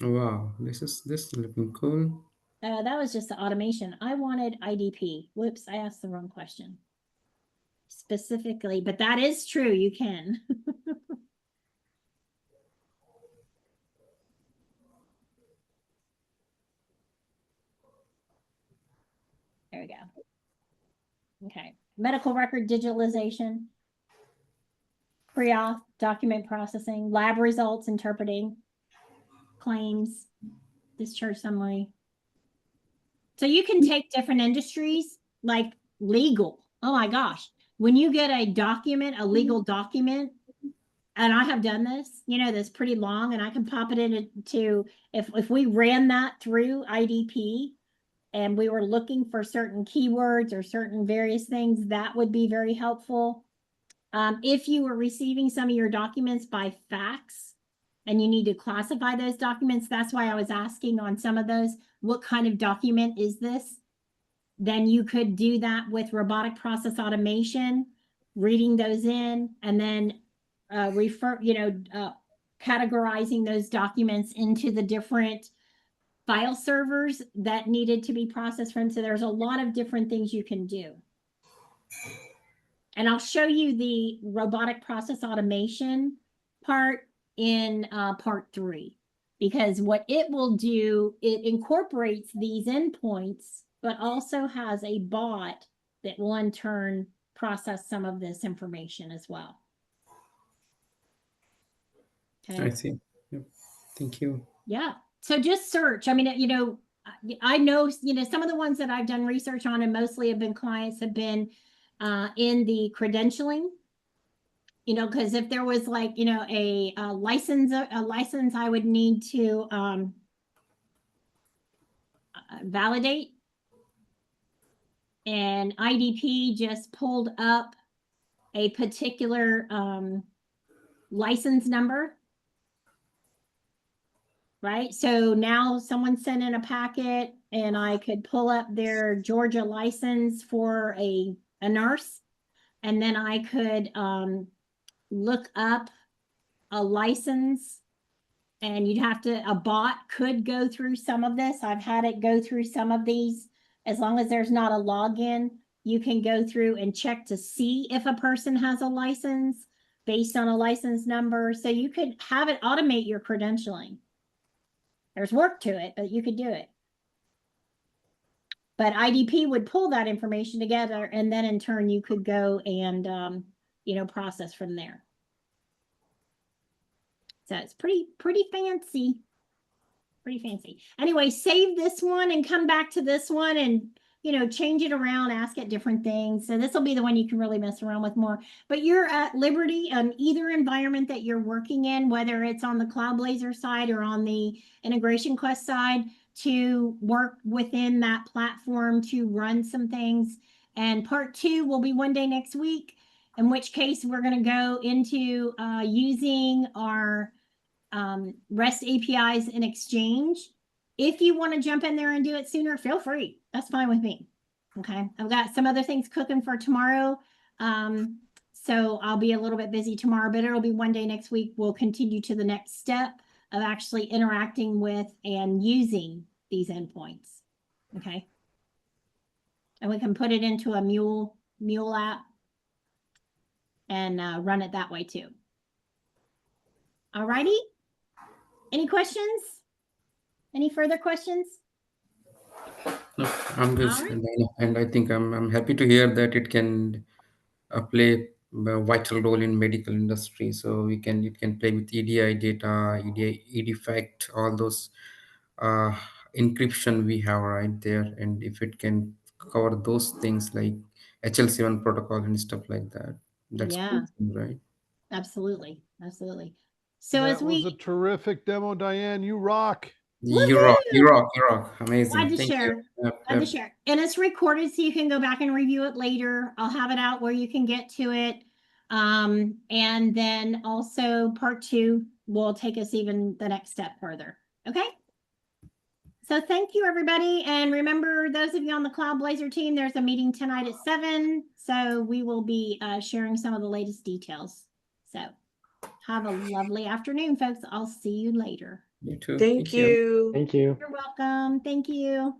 Wow, this is looking cool. That was just the automation. I wanted IDP. Whoops, I asked the wrong question. Specifically, but that is true. You can. There we go. Okay. Medical record digitalization, pre-auth, document processing, lab results, interpreting, claims, discharge summary. So you can take different industries, like legal. Oh my gosh. When you get a document, a legal document, and I have done this, you know, that's pretty long, and I can pop it into, if we ran that through IDP and we were looking for certain keywords or certain various things, that would be very helpful. If you were receiving some of your documents by fax and you need to classify those documents, that's why I was asking on some of those, what kind of document is this? Then you could do that with robotic process automation, reading those in, and then categorizing those documents into the different file servers that needed to be processed from. So there's a lot of different things you can do. And I'll show you the robotic process automation part in part 3, because what it will do, it incorporates these endpoints, but also has a bot that will in turn process some of this information as well. Okay. I see. Yep. Thank you. Yeah. So just search. I mean, you know, I know, you know, some of the ones that I've done research on and mostly have been clients have been in the credentialing, you know, because if there was like, you know, a license, I would need to validate. And IDP just pulled up a particular license number. Right. So now someone sent in a packet and I could pull up their Georgia license for a nurse. And then I could look up a license, and you'd have to, a bot could go through some of this. I've had it go through some of these. As long as there's not a login, you can go through and check to see if a person has a license based on a license number. So you could have it automate your credentialing. There's work to it, but you could do it. But IDP would pull that information together, and then in turn you could go and you know, process from there. So it's pretty fancy. Pretty fancy. Anyway, save this one and come back to this one and, you know, change it around, ask it different things. So this will be the one you can really mess around with more. But you're at liberty on either environment that you're working in, whether it's on the Cloudblazer side or on the Integration Quest side, to work within that platform to run some things. And part 2 will be one day next week, in which case we're going to go into using our REST APIs in Exchange. If you want to jump in there and do it sooner, feel free. That's fine with me. Okay. I've got some other things cooking for tomorrow. So I'll be a little bit busy tomorrow, but it'll be one day next week. We'll continue to the next step of actually interacting with and using these endpoints. Okay. And we can put it into a Mule app and run it that way too. All righty. Any questions? Any further questions? No, I'm good. All right. And I think I'm happy to hear that it can play a vital role in medical industry. So it can play with EDI data, EDI fact, all those uh, encryption we have right there. And if it can cover those things like HL7 protocol and stuff like that, that's Yeah, cool, right? absolutely. Absolutely. So That as was a we terrific demo, Diane. You rock. You rock, you woohoo! rock, you rock. Amazing. Glad to Thank you. share. Yep, Glad to yep. share. And it's recorded, so you can go back and review it later. I'll have it out where you can get to it. And then also part 2 will take us even the next step further. Okay. So thank you, everybody. And remember, those of you on the Cloudblazer team, there's a meeting tonight at 7. So we will be sharing some of the latest details. So have a lovely afternoon, folks. I'll see you later. You too. Thank you. Thank you. You're welcome. Thank you.